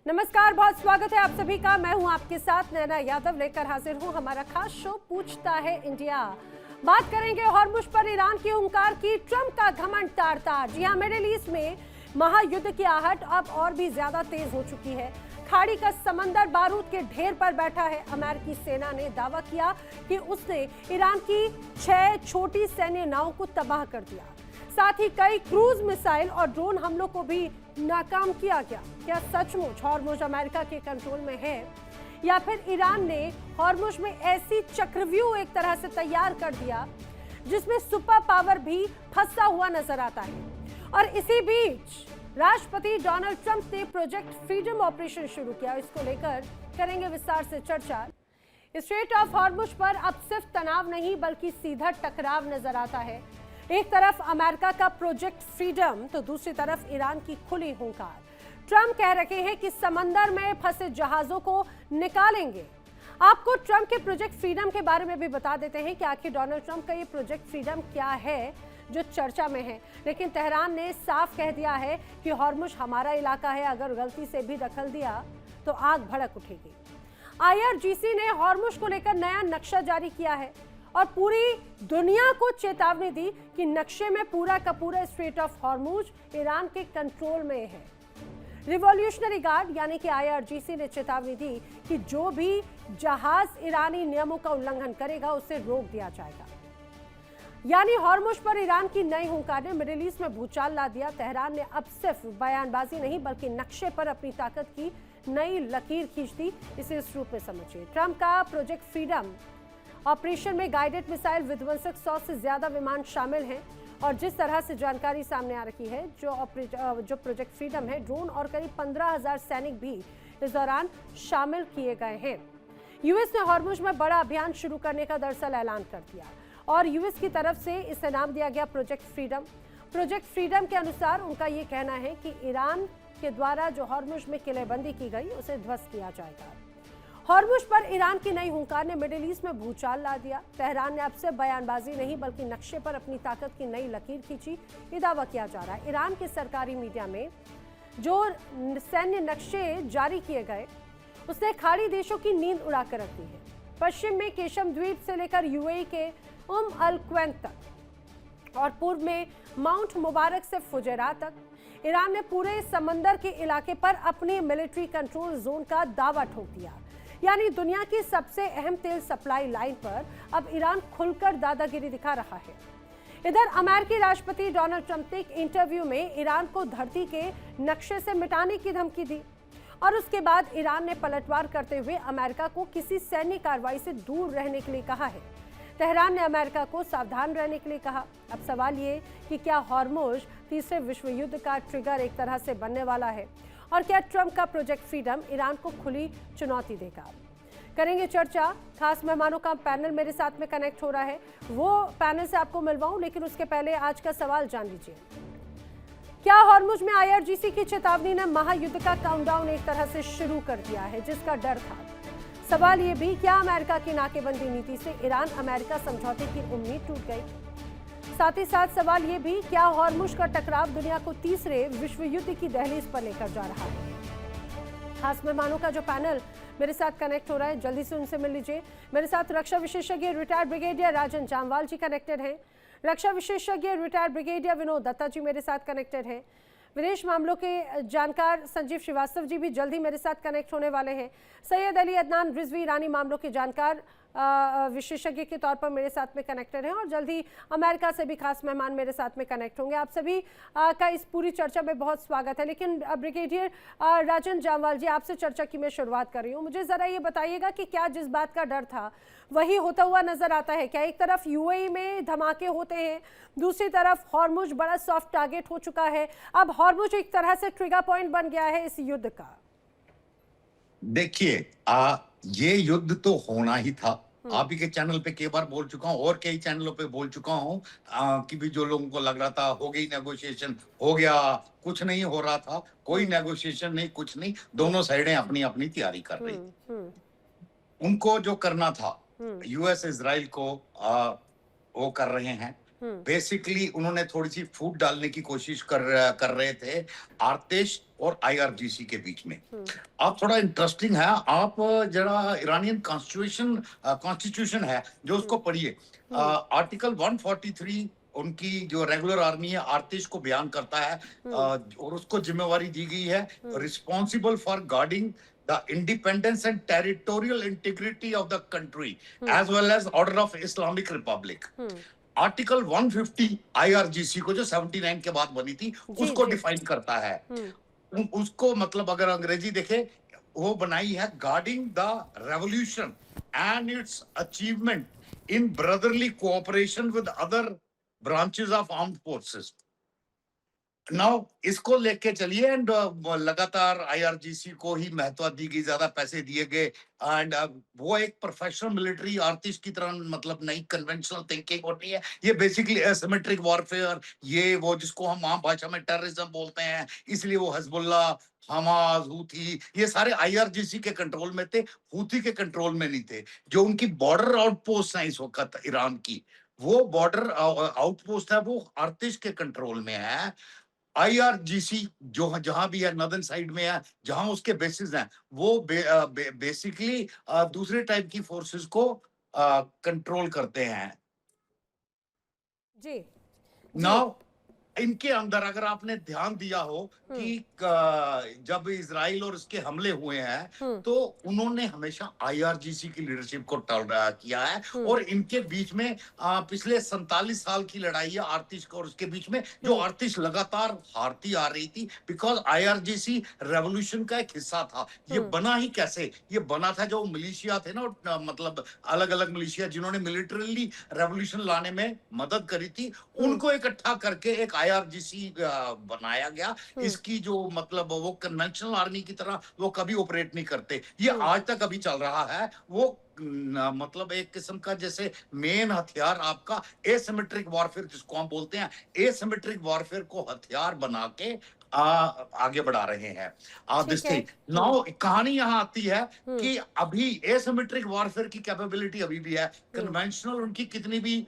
नमस्कार, बहुत स्वागत है आप सभी का। मैं हूं आपके साथ नैना यादव, लेकर हाजिर हूं हमारा खास शो पूछता है इंडिया। बात करेंगे हॉर्मुज़ पर ईरान की हुंकार की, ट्रंप का घमंड तार तार। जी हां, मिडिल ईस्ट में महायुद्ध की आहट अब और भी ज्यादा तेज हो चुकी है। खाड़ी का समंदर बारूद के ढेर पर बैठा है। अमेरिकी सेना ने दावा किया कि उसने ईरान की 6 छोटी सैन्य नावों को तबाह कर दिया। साथ ही कई क्रूज मिसाइल और ड्रोन हमलों को भी नाकाम किया गया। क्या सचमुच हॉर्मुज़ अमेरिका के कंट्रोल में है, या फिर ईरान ने हॉर्मुज़ में ऐसी चक्रव्यूह एक तरह से तैयार कर दिया जिसमें सुपर पावर भी फंसा हुआ नजर आता है। और इसी बीच राष्ट्रपति डोनाल्ड ट्रंप ने प्रोजेक्ट फ्रीडम ऑपरेशन शुरू किया। इसको लेकर करेंगे विस्तार से चर्चा। स्ट्रेट ऑफ हॉर्मुज़ पर अब सिर्फ तनाव नहीं बल्कि सीधा टकराव नजर आता है। एक तरफ अमेरिका का प्रोजेक्ट फ्रीडम तो दूसरी तरफ ईरान की खुली हुंकार। ट्रंप कह रहे हैं कि समंदर में फंसे जहाजों को निकालेंगे। आपको ट्रंप के प्रोजेक्ट फ्रीडम के बारे में भी बता देते हैं कि आखिर डोनाल्ड ट्रंप का ये प्रोजेक्ट फ्रीडम क्या है जो चर्चा में है। लेकिन तेहरान ने साफ कह दिया है कि हॉर्मुज़ हमारा इलाका है, अगर गलती से भी दखल दिया तो आग भड़क उठेगी। IRGC ने हॉर्मुज़ को लेकर नया नक्शा जारी किया है और पूरी दुनिया को चेतावनी दी कि नक्शे में पूरा का पूरा स्ट्रेट ऑफ हॉर्मुज़ ईरान के कंट्रोल में है। रिवॉल्यूशनरी गार्ड यानी कि IRGC ने चेतावनी दी कि जो भी जहाज ईरानी नियमों का उल्लंघन करेगा उसे रोक दिया जाएगा। यानी हॉर्मुज़ पर ईरान की नई हुंकार ने मिडिल ईस्ट में भूचाल ला दिया। तेहरान ने अब सिर्फ बयानबाजी नहीं बल्कि नक्शे पर अपनी ताकत की नई लकीर खींच दी। इसे इस रूप में समझिए। ट्रंप का प्रोजेक्ट फ्रीडम ऑपरेशन में गाइडेड मिसाइल विध्वंसक 100 से ज्यादा विमान शामिल हैं। और जिस तरह से जानकारी सामने आ रही है, जो प्रोजेक्ट फ्रीडम है, ड्रोन और करीब 15,000 सैनिक भी इस दौरान शामिल किए गए हैं। यूएस ने हॉर्मुज़ में बड़ा अभियान शुरू करने का दरअसल ऐलान कर दिया और यूएस की तरफ से इसे नाम दिया गया प्रोजेक्ट फ्रीडम। प्रोजेक्ट फ्रीडम के अनुसार उनका ये कहना है कि ईरान के द्वारा जो हॉर्मुज़ में किलेबंदी की गई उसे ध्वस्त किया जाएगा। हॉर्मुज़ पर ईरान की नई हुंकार ने मिडिल ईस्ट में भूचाल ला दिया। तेहरान ने अब से बयानबाजी नहीं बल्कि नक्शे पर अपनी ताकत की नई लकीर खींची, ये दावा किया जा रहा है। ईरान के सरकारी मीडिया में जो सैन्य नक्शे जारी किए गए उसने खाड़ी देशों की नींद उड़ा कर रख दी है। पश्चिम में केशम द्वीप से लेकर UAE के अल क्वैन तक और पूर्व में माउंट मुबारक से फुजैरा तक ईरान ने पूरे समंदर के इलाके पर अपने मिलिट्री कंट्रोल जोन का दावा ठोक दिया। यानी दुनिया की सबसे अहम तेल सप्लाई लाइन पर अब ईरान खुलकर दादागिरी दिखा रहा है। इधर अमेरिकी राष्ट्रपति डोनाल्ड ट्रंप ने एक इंटरव्यू में ईरान को धरती के नक्शे से मिटाने की धमकी दी और उसके बाद ईरान ने पलटवार करते हुए अमेरिका को किसी सैन्य कार्रवाई से दूर रहने के लिए कहा है। तेहरान ने अमेरिका को सावधान रहने के लिए कहा। अब सवाल ये कि क्या हॉर्मुज़ तीसरे विश्व युद्ध का ट्रिगर एक तरह से बनने वाला है और क्या ट्रंप का प्रोजेक्ट फ्रीडम ईरान को खुली चुनौती देगा? करेंगे चर्चा। खास मेहमानों का पैनल मेरे साथ में कनेक्ट हो रहा है, वो पैनल से आपको मिलवाऊं, लेकिन उसके पहले आज का सवाल जान लीजिए। क्या हॉर्मुज़ में IRGC की चेतावनी ने महायुद्ध का काउंटडाउन एक तरह से शुरू कर दिया है जिसका डर था? सवाल ये भी, क्या अमेरिका की नाकेबंदी नीति से ईरान अमेरिका समझौते की उम्मीद टूट गई? साथ ही साथ सवाल ये भी, क्या हॉर्मुज़ का टकराव दुनिया को तीसरे विश्व युद्ध की दहलीज पर लेकर जा रहा है? खास मेहमानों का जो पैनल मेरे साथ कनेक्ट हो रहा है, जल्दी से उनसे मिल लीजिए। मेरे साथ रक्षा विशेषज्ञ रिटायर्ड ब्रिगेडियर राजन जामवाल जी कनेक्टेड हैं। रक्षा विशेषज्ञ रिटायर्ड ब्रिगेडियर विनोद दत्ता जी मेरे साथ कनेक्टेड हैं। विदेश मामलों के जानकार संजीव श्रीवास्तव जी भी जल्दी मेरे साथ कनेक्ट होने वाले हैं। सैयद अली अदनान रिजवी ईरानी मामलों के जानकार विशेषज्ञ के तौर पर मेरे साथ में कनेक्टेड हैं और जल्दी अमेरिका से भी खास मेहमान मेरे साथ में कनेक्ट होंगे। आप सभी का इस पूरी चर्चा में बहुत स्वागत है। लेकिन ब्रिगेडियर राजन जामवाल जी, आपसे चर्चा की मैं शुरुआत कर रही हूँ। मुझे ज़रा ये बताइएगा कि क्या जिस बात का डर था वही होता हुआ नजर आता है? क्या एक तरफ UAE में धमाके होते हैं, दूसरी तरफ हॉर्मुज़ बड़ा सॉफ्ट टारगेट हो चुका है, अब हॉर्मुज़ एक तरह से ट्रिगर पॉइंट बन गया है इस युद्ध का? देखिए, ये युद्ध तो होना ही था। आप ही के चैनल पे कई बार बोल चुका हूँ और कई चैनलों पे बोल चुका हूँ कि भी जो लोगों को लग रहा था हो गई नेगोशिएशन, हो गया, कुछ नहीं हो रहा था, कोई नेगोशिएशन नहीं, कुछ नहीं, दोनों साइडें अपनी अपनी तैयारी कर रही थी। उनको जो करना था, US इजराइल को वो कर रहे हैं, बेसिकली उन्होंने थोड़ी सी फूट डालने की कोशिश कर रहे थे आर्तेश और आईआरजीसी के बीच में। आप थोड़ा इंटरेस्टिंग है, आप जरा ईरानियन कॉन्स्टिट्यूशन है जो उसको पढ़िए। आर्टिकल 143 उनकी जो रेगुलर आर्मी है आर्टिश को बयान करता है, और उसको जिम्मेवारी दी गई है responsible for guarding the independence and territorial integrity of the country as well as order of Islamic republic. Article 150 IRGC को जो 79 के बाद बनी थी उसको डिफाइन करता है। उसको मतलब अगर अंग्रेजी देखे वो बनाई है guarding the revolution and its achievement in brotherly cooperation with other branches of armed forces. Now इसको लेके चलिए एंड लगातार आईआरजीसी को ही महत्व दी गई, ज्यादा पैसे दिए गए एंड वो एक प्रोफेशनल मिलिट्री आर्टिस्ट की तरह मतलब नई कन्वेंशनल थिंकिंग होती है। ये बेसिकली एसिमेट्रिक वॉरफेयर, ये वो जिसको हम आम भाषा में टेररिज्म बोलते हैं, इसलिए वो हिजबुल्लाह, हमास, हूथी ये सारे आईआरजीसी के कंट्रोल में थे, हूथी के कंट्रोल में नहीं थे। जो उनकी बॉर्डर आउटपोस्ट है इस वक्त ईरान की, वो बॉर्डर आउटपोस्ट है वो आर्टिश के कंट्रोल में है। आईआरजीसी जो जहां भी है नॉर्दर्न साइड में है, जहां उसके बेसिस हैं, वो बेसिकली दूसरे टाइप की फोर्सेस को कंट्रोल करते हैं। जी नाउ इनके अंदर अगर आपने ध्यान दिया हो कि जब इजराइल और उसके हमले हुए हैं तो उन्होंने हमेशा आईआरजीसी की लीडरशिप को किया है, और इनके बीच में पिछले 47 साल की लड़ाई है आर्टिश और उसके बीच में, जो आर्टिश लगातार हारती आ रही थी बिकॉज आईआरजीसी रेवोल्यूशन का एक हिस्सा था। ये बना ही कैसे, ये बना था जो मिलिशिया थे ना, मतलब अलग अलग मिलिशिया जिन्होंने मिलिटरीली रेवोल्यूशन लाने में मदद करी थी, उनको इकट्ठा करके एक आईआरजीसी बनाया गया। इसकी जो मतलब वो कन्वेंशनल आर्मी की तरह वो कभी ऑपरेट नहीं करते, ये आज तक अभी चल रहा है। वो मतलब एक किस्म का जैसे मेन हथियार आपका एसिमेट्रिक वॉरफेयर जिसको हम बोलते हैं, एसिमेट्रिक वॉरफेयर को हथियार बना के आगे बढ़ा रहे हैं। नाउ कहानी यहाँ आती है कि अभी एसिमेट्रिक वॉरफेयर की कैपेबिलिटी अभी भी है, कन्वेंशनल उनकी कितनी भी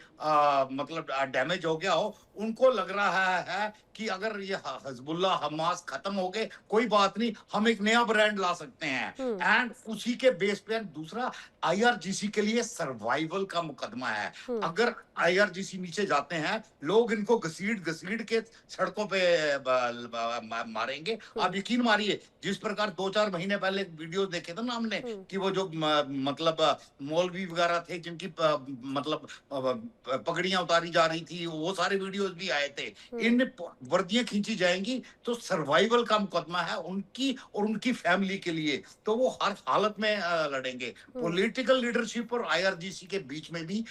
मतलब डैमेज हो गया हो, उनको लग रहा है कि अगर ये हिजबुल्लाह हमास खत्म हो गए कोई बात नहीं, हम एक नया ब्रांड ला सकते हैं, एंड उसी के बेस पे दूसरा आईआरजीसी के लिए सर्वाइवल का मुकदमा है। अगर आईआरजीसी नीचे जाते हैं, लोग इनको घसीट के सड़कों पे मारेंगे। आप यकीन मारिए, जिस प्रकार 2-4 महीने पहले एक वीडियो देखे थे ना हमने कि वो जो मतलब मौलवी वगैरह थे जिनकी मतलब पगड़ियां उतारी जा रही थी, वो सारे वीडियोस भी आए थे। इन वर्दियां खींची जाएंगी तो सर्वाइवल का मुकदमा है उनकी और उनकी फैमिली के लिए, तो वो हर हालत में लड़ेंगे। पॉलिटिकल लीडरशिप और आईआरजीसी के बीच में भी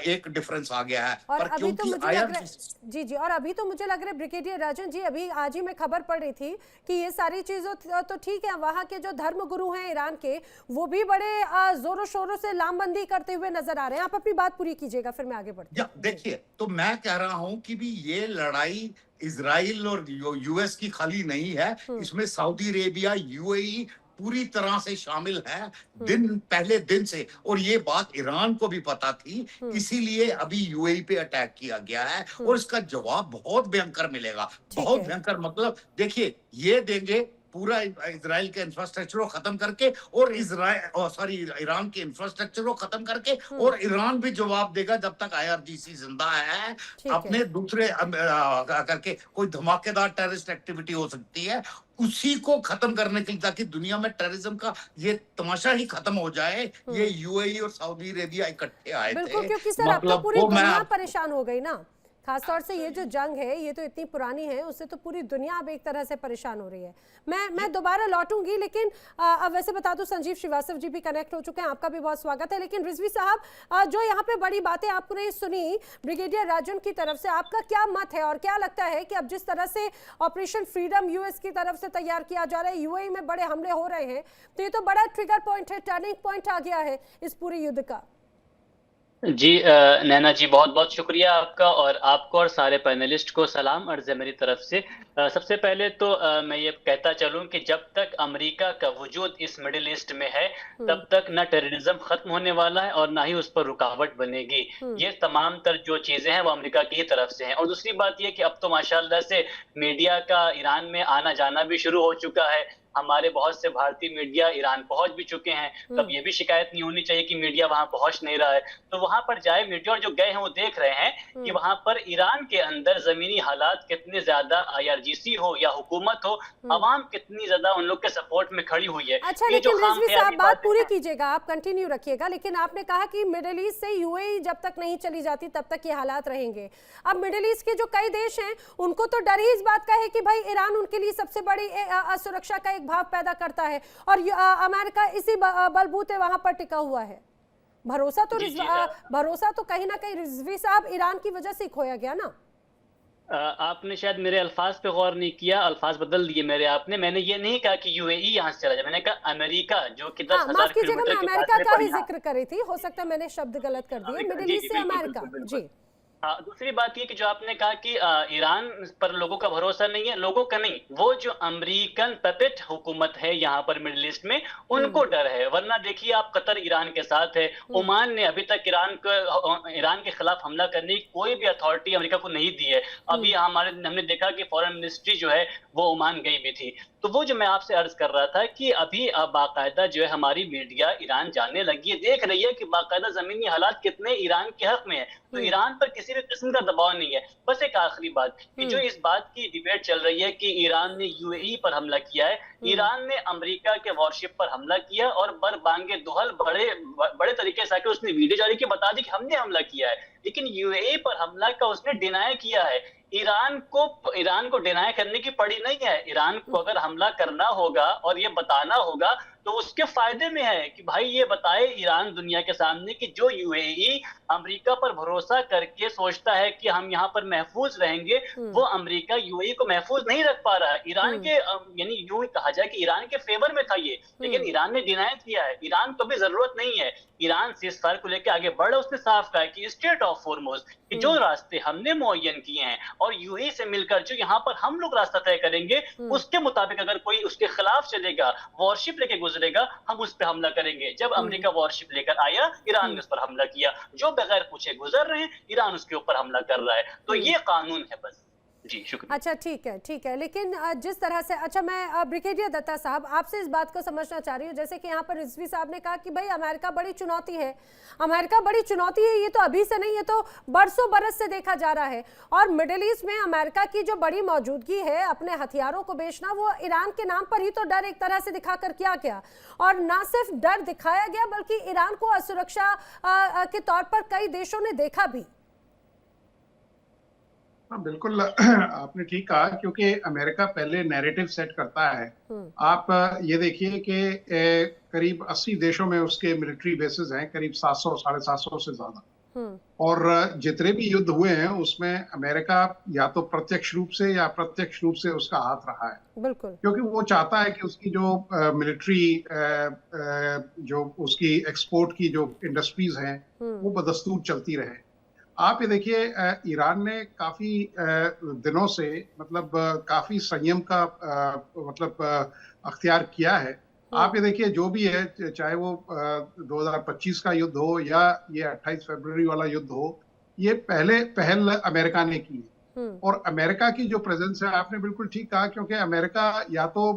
एक डिफरेंस आ गया है। और पर अभी तो मुझे लग रहा है जी और अभी तो मुझे लग रहा है ब्रिगेडियर राजन जी, अभी आज ही मैं खबर पढ़ रही थी कि ये सारी चीजों तो ठीक है, वहां के जो धर्म गुरु हैं ईरान के, वो भी बड़े जोरों शोरों से लामबंदी करते हुए नजर आ रहे हैं। आप अपनी बात पूरी कीजिएगा, फिर मैं आगे बढ़ती हूँ। देखिए, तो मैं कह रहा हूं कि भी ये लड़ाई इजराइल और यूएस की खाली नहीं है, इसमें सऊदी अरेबिया, यूएई पूरी तरह से शामिल है पहले दिन से, और ये बात ईरान को भी पता थी, इसीलिए अभी यूएई पे अटैक किया गया है, और इसका जवाब बहुत भयंकर मिलेगा। बहुत भयंकर मतलब देखिए, ये देंगे पूरा इजराइल के इंफ्रास्ट्रक्चर को खत्म करके, और ईरान के इंफ्रास्ट्रक्चर को खत्म करके, और ईरान भी जवाब देगा जब तक आईआरजीसी जिंदा है। अपने दूसरे करके कोई धमाकेदार टेररिस्ट एक्टिविटी हो सकती है, उसी को खत्म करने के लिए, ताकि दुनिया में टेररिज्म का ये तमाशा ही खत्म हो जाए। ये यूएई और सऊदी अरेबिया इकट्ठे आए थे, क्योंकि सर अब तो पूरी दुनिया परेशान हो गई ना, खासतौर से ये जो जंग है ये तो इतनी पुरानी है, उससे तो पूरी दुनिया अब एक तरह से परेशान हो रही है। मैं दोबारा लौटूंगी, लेकिन अब वैसे बता दूं संजीव श्रीवास्तव जी भी कनेक्ट हो चुके हैं, आपका भी बहुत स्वागत है। लेकिन रिजवी साहब, जो यहाँ पे बड़ी बातें आपने सुनी ब्रिगेडियर राजन की तरफ से, आपका क्या मत है और क्या लगता है कि अब जिस तरह से ऑपरेशन फ्रीडम यूएस की तरफ से तैयार किया जा रहा है, यूएई में बड़े हमले हो रहे हैं, तो ये तो बड़ा ट्रिगर पॉइंट है, टर्निंग पॉइंट आ गया है इस पूरे युद्ध का। जी नैना जी, बहुत बहुत शुक्रिया आपका, और आपको और सारे पैनलिस्ट को सलाम अर्ज़ है मेरी तरफ से। सबसे पहले तो मैं ये कहता चलूं कि जब तक अमेरिका का वजूद इस मिडिल ईस्ट में है, हम्म। तब तक ना टेररिज्म खत्म होने वाला है और ना ही उस पर रुकावट बनेगी। हम्म। ये तमाम तर जो चीजें हैं वो अमेरिका की ही तरफ से हैं। और दूसरी बात ये कि अब तो माशाल्लाह से मीडिया का ईरान में आना जाना भी शुरू हो चुका है। हमारे बहुत से भारतीय मीडिया ईरान पहुंच भी चुके हैं। तब हम्म। ये भी शिकायत नहीं होनी चाहिए कि मीडिया वहां पहुंच नहीं रहा है। तो वहां पर जाए मीडिया, और जो गए हैं वो देख रहे हैं कि हम्म। वहां पर ईरान के अंदर जमीनी हालात कितने ज्यादा, आईआरजीसी हो या हुकूमत हो, हम्म। अवाम कितनी ज्यादा उन लोग के सपोर्ट में खड़ी हुई है। अच्छा, ये जो लेकिन खाम रिजवी साहब ख्याली बात बातें पूरी हैं। कीजिएगा, आप कंटिन्यू रखिएगा। लेकिन आपने कहा कि मिडिल ईस्ट से यूएई जब तक नहीं चली जाती तब तक ये हालात रहेंगे। अब मिडिल ईस्ट के जो कई देश हैं उनको तो डर ही इस बात का है कि भाई ईरान उनके लिए सबसे बड़ी असुरक्षा का एक भाव पैदा करता है, और अमेरिका इसी बलबूते वहां पर टिका हुआ है। भरोसा तो जी जी भरोसा तो कहीं ना कहीं रिजवी साहब ईरान की वजह से खोया गया ना। आपने शायद मेरे अल्फाज पे गौर नहीं किया, अल्फाज बदल दिए मेरे आपने। मैंने ये नहीं कहा कि यूएई यहाँ से चला जाए, मैंने कहा अमेरिका, जो कि हाँ, दस माफ हजार कीजिएगा, किलोमीटर मैं के अमेरिका फासले का पर ही यहाँ। जिक्र करी थी, हो सकता है मैंने शब्द गलत कर दिए। अमेरिका, मिडिल जी ईस्ट जी, से बिल्कुल अमेरिका। बिल्कुल बिल्कुल। जी। हाँ, दूसरी बात ये कि जो आपने कहा कि ईरान पर लोगों का भरोसा नहीं है, लोगों का नहीं, वो जो अमेरिकन पपेट हुकूमत है यहाँ पर मिडिल ईस्ट में, हम्म। उनको डर है। वरना देखिए, आप कतर ईरान के साथ है। हम्म। ओमान ने अभी तक ईरान के खिलाफ हमला करने की कोई भी अथॉरिटी अमेरिका को नहीं दी है। हम्म। अभी हमने देखा कि फॉरेन मिनिस्ट्री जो है वो ओमान गई भी थी। तो वो जो मैं आपसे अर्ज कर रहा था कि अभी बाकायदा जो है हमारी मीडिया ईरान जाने लगी है, देख रही है कि बाकायदा जमीनी हालात कितने ईरान के हक में है। तो हम्म। ईरान पर किसी भी किस्म का दबाव नहीं है। बस एक आखिरी बात कि जो हम्म। इस बात की डिबेट चल रही है कि ईरान ने यूएई पर हमला किया है, हम्म। ईरान ने अमेरिका के वॉरशिप पर हमला किया, और बरबांगे दुहल बड़े बड़े तरीके से आके उसने वीडियो जारी की, बता दी कि हमने हमला किया है। लेकिन यूएई पर हमला का उसने डिनाई किया है। ईरान को डिनाई करने की पड़ी नहीं है। ईरान को अगर हमला करना होगा और ये बताना होगा तो उसके फायदे में है कि भाई ये बताए ईरान दुनिया के सामने कि जो यूएई अमेरिका पर भरोसा करके सोचता है कि हम यहाँ पर महफूज रहेंगे, हम्म। वो अमेरिका यूएई को महफूज नहीं रख पा रहा है। ईरान हम्म। के यानी यूं कहा जाए कि ईरान के फेवर में था ये, लेकिन ईरान ने डिनाई किया है। ईरान को भी जरूरत नहीं है। ईरान सीज फायर को लेकर आगे बढ़ा, उसने साफ कहा कि स्टेट ऑफ फॉरमोज, कि जो रास्ते हमने मुअय्यन किए हैं और यूएई से मिलकर जो यहाँ पर हम लोग रास्ता तय करेंगे, हम्म। उसके मुताबिक अगर कोई उसके खिलाफ चलेगा, वॉरशिप लेके गुजरेगा, हम उस पर हमला करेंगे। जब अमेरिका वॉरशिप लेकर आया, ईरान ने उस पर हमला किया। जो बगैर पूछे गुजर रहे हैं, ईरान उसके ऊपर हमला कर रहा है। तो ये कानून है बस। जी शुक्रिया। अच्छा, ठीक है, ठीक है। लेकिन जिस तरह से, अच्छा, मैं ब्रिगेडियर दत्ता साहब आपसे इस बात को समझना चाह रही हूँ। जैसे कि यहाँ पर रिजवी साहब ने कहा कि भाई अमेरिका बड़ी चुनौती है, अमेरिका बड़ी चुनौती है, ये तो अभी से नहीं, ये तो बरसों बरस से देखा जा रहा है। और मिडिल ईस्ट में अमेरिका की जो बड़ी मौजूदगी है, अपने हथियारों को बेचना, वो ईरान के नाम पर ही तो डर एक तरह से दिखाकर किया गया। और ना सिर्फ डर दिखाया गया, बल्कि ईरान को असुरक्षा के तौर पर कई देशों ने देखा भी। हाँ, बिल्कुल आपने ठीक कहा, क्योंकि अमेरिका पहले नैरेटिव सेट करता है। आप ये देखिए कि करीब 80 देशों में उसके मिलिट्री बेसेस हैं, करीब 700 750 से ज्यादा। और जितने भी युद्ध हुए हैं उसमें अमेरिका या तो प्रत्यक्ष रूप से या अप्रत्यक्ष रूप से उसका हाथ रहा है। बिल्कुल। क्योंकि वो चाहता है कि उसकी जो मिलिट्री जो उसकी एक्सपोर्ट की जो इंडस्ट्रीज हैं वो बदस्तूर चलती रहे। आप ये देखिए, ईरान ने काफी दिनों से मतलब काफी संयम का मतलब अख्तियार किया है। आप ये देखिए, जो भी है, चाहे वो 2025 का युद्ध हो या ये 28 फरवरी वाला युद्ध हो, ये पहल अमेरिका ने की है। और अमेरिका की जो प्रेजेंस है, आपने बिल्कुल ठीक कहा, क्योंकि अमेरिका या तो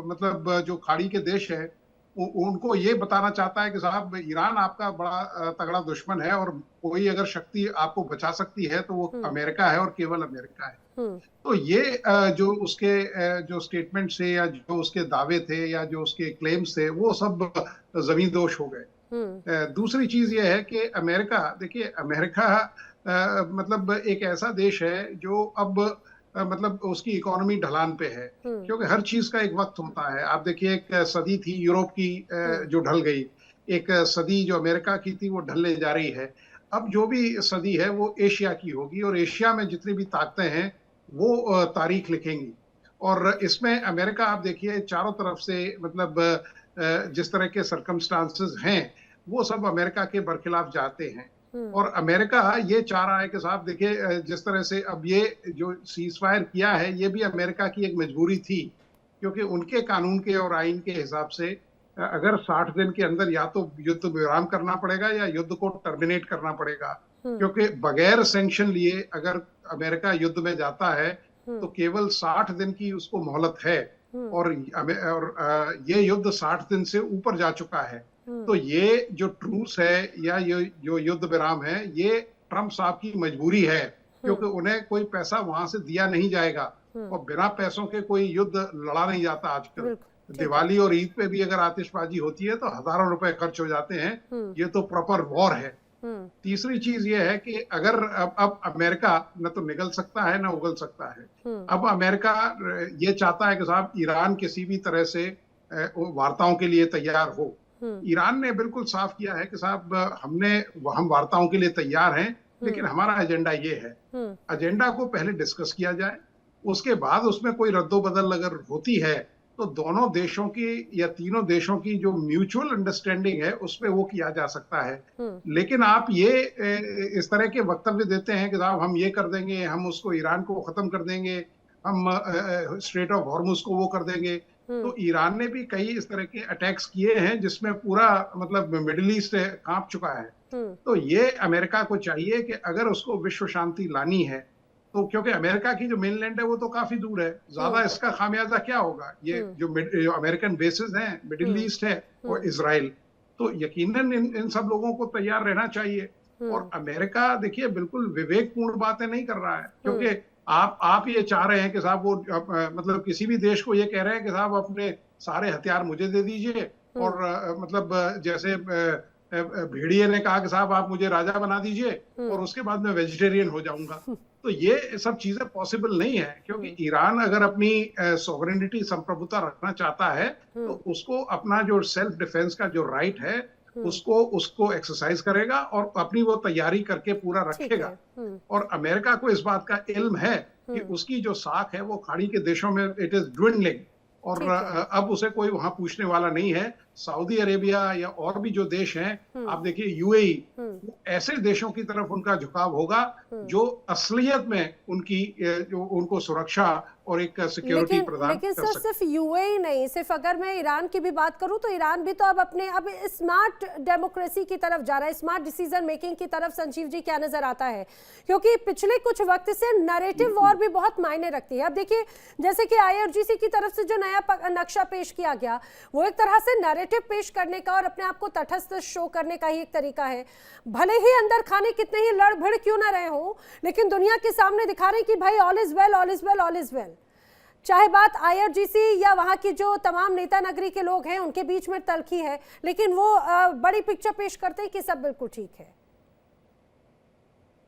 मतलब जो खाड़ी के देश है उनको ये बताना चाहता है कि साहब ईरान आपका बड़ा तगड़ा दुश्मन है, और कोई अगर शक्ति आपको बचा सकती है तो वो अमेरिका है और केवल अमेरिका है। तो ये जो उसके जो स्टेटमेंट से या जो उसके दावे थे या जो उसके क्लेम्स थे वो सब जमींदोश हो गए। दूसरी चीज ये है कि अमेरिका, देखिए अमेरिका मतलब एक ऐसा देश है जो अब मतलब उसकी इकोनॉमी ढलान पे है, क्योंकि हर चीज का एक वक्त होता है। आप देखिए, एक सदी थी यूरोप की जो ढल गई, एक सदी जो अमेरिका की थी वो ढलने जा रही है। अब जो भी सदी है वो एशिया की होगी, और एशिया में जितनी भी ताकतें हैं वो तारीख लिखेंगी। और इसमें अमेरिका, आप देखिए, चारों तरफ से मतलब जिस तरह के सर्कमस्टांसेस हैं, वो सब अमेरिका के बरखिलाफ जाते हैं। और अमेरिका ये चाह रहा है कि साहब देखिए, जिस तरह से अब ये जो सीज फायर किया है, ये भी अमेरिका की एक मजबूरी थी, क्योंकि उनके कानून के और आइन के हिसाब से अगर 60 दिन के अंदर या तो युद्ध विराम करना पड़ेगा या युद्ध को टर्मिनेट करना पड़ेगा, क्योंकि बगैर सैंक्शन लिए अगर अमेरिका युद्ध में जाता है तो केवल 60 दिन की उसको मोहलत है, और ये युद्ध 60 दिन से ऊपर जा चुका है। तो ये जो ट्रूस है या ये जो युद्ध विराम है, ये ट्रंप साहब की मजबूरी है, क्योंकि उन्हें कोई पैसा वहां से दिया नहीं जाएगा, और बिना पैसों के कोई युद्ध लड़ा नहीं जाता आजकल। दिवाली और ईद पे भी अगर आतिशबाजी होती है तो हजारों रुपए खर्च हो जाते हैं। ये तो प्रॉपर वॉर है। तीसरी चीज ये है कि अगर अब अमेरिका न तो निगल सकता है न उगल सकता है। अब अमेरिका ये चाहता है कि साहब ईरान किसी भी तरह से वार्ताओं के लिए तैयार हो। ईरान ने बिल्कुल साफ किया है कि साहब हम वार्ताओं के लिए तैयार हैं, लेकिन हमारा एजेंडा ये है। एजेंडा को पहले डिस्कस किया जाए, उसके बाद उसमें कोई रद्दोबदल अगर होती है तो दोनों देशों की या तीनों देशों की जो म्यूचुअल अंडरस्टैंडिंग है उस पर वो किया जा सकता है। लेकिन आप ये इस तरह के वक्तव्य देते हैं कि साहब हम ये कर देंगे, हम उसको ईरान को खत्म कर देंगे, हम स्ट्रेट ऑफ हॉर्मुज को वो कर देंगे। तो ईरान ने भी कई इस तरह के अटैक्स किए हैं जिसमें पूरा मतलब मिडिल ईस्ट कांप चुका है। तो ये अमेरिका को चाहिए कि अगर उसको विश्व शांति लानी है तो, क्योंकि अमेरिका की जो मेनलैंड है वो तो काफी दूर है, ज्यादा इसका खामियाजा क्या होगा? ये जो अमेरिकन बेसिस हैं, मिडिल ईस्ट है और इजराइल, तो यकीनन इन सब लोगों को तैयार रहना चाहिए। और अमेरिका देखिए बिल्कुल विवेकपूर्ण बातें नहीं कर रहा है, क्योंकि आप ये चाह रहे हैं कि साहब वो मतलब किसी भी देश को ये कह रहे हैं कि साहब अपने सारे हथियार मुझे दे दीजिए, और मतलब जैसे भेड़िए ने कहा कि साहब आप मुझे राजा बना दीजिए और उसके बाद मैं वेजिटेरियन हो जाऊंगा। तो ये सब चीजें पॉसिबल नहीं है, क्योंकि ईरान अगर अपनी सॉवरेनिटी संप्रभुता रखना चाहता है तो उसको अपना जो सेल्फ डिफेंस का जो राइट है उसको एक्सरसाइज करेगा और अपनी वो तैयारी करके पूरा रखेगा। और अमेरिका को इस बात का इल्म है कि उसकी जो साख है वो खाड़ी के देशों में इट इज ड्विंडलिंग, और अब उसे कोई वहां पूछने वाला नहीं है। सऊदी अरेबिया या और भी जो देश हैं, आप देखिए यूएई, ऐसे देशों की तरफ उनका झुकाव होगा जो असलियत में उनको सुरक्षा और एक सिक्योरिटी प्रदान कर सकते। लेकिन सिर्फ यूएई नहीं, सिर्फ अगर मैं ईरान की भी बात करूं तो ईरान भी तो अब स्मार्ट डेमोक्रेसी की तरफ जा रहा है, स्मार्ट डिसीजन मेकिंग की तरफ। संजीव जी क्या नजर आता है? क्योंकि पिछले कुछ वक्त से नैरेटिव वॉर भी बहुत मायने रखती है। अब देखिए जैसे कि आईआरजीसी की तरफ से जो नया नक्शा पेश किया गया, वो एक तरह से नैरेटिव पेश करने का और अपने आप को तटस्थ शो करने का ही एक तरीका है। भले ही अंदर खाने कितने ही लड़ भिड़ क्यों ना रहे हो, लेकिन दुनिया के सामने दिखा रहे कि भाई all is well, all is well, all is well. चाहे बात आईआरजीसी या वहां की जो तमाम नेता नगरी के लोग हैं उनके बीच में तलखी है, लेकिन वो बड़ी पिक्चर पेश करते हैं कि सब बिल्कुल ठीक है।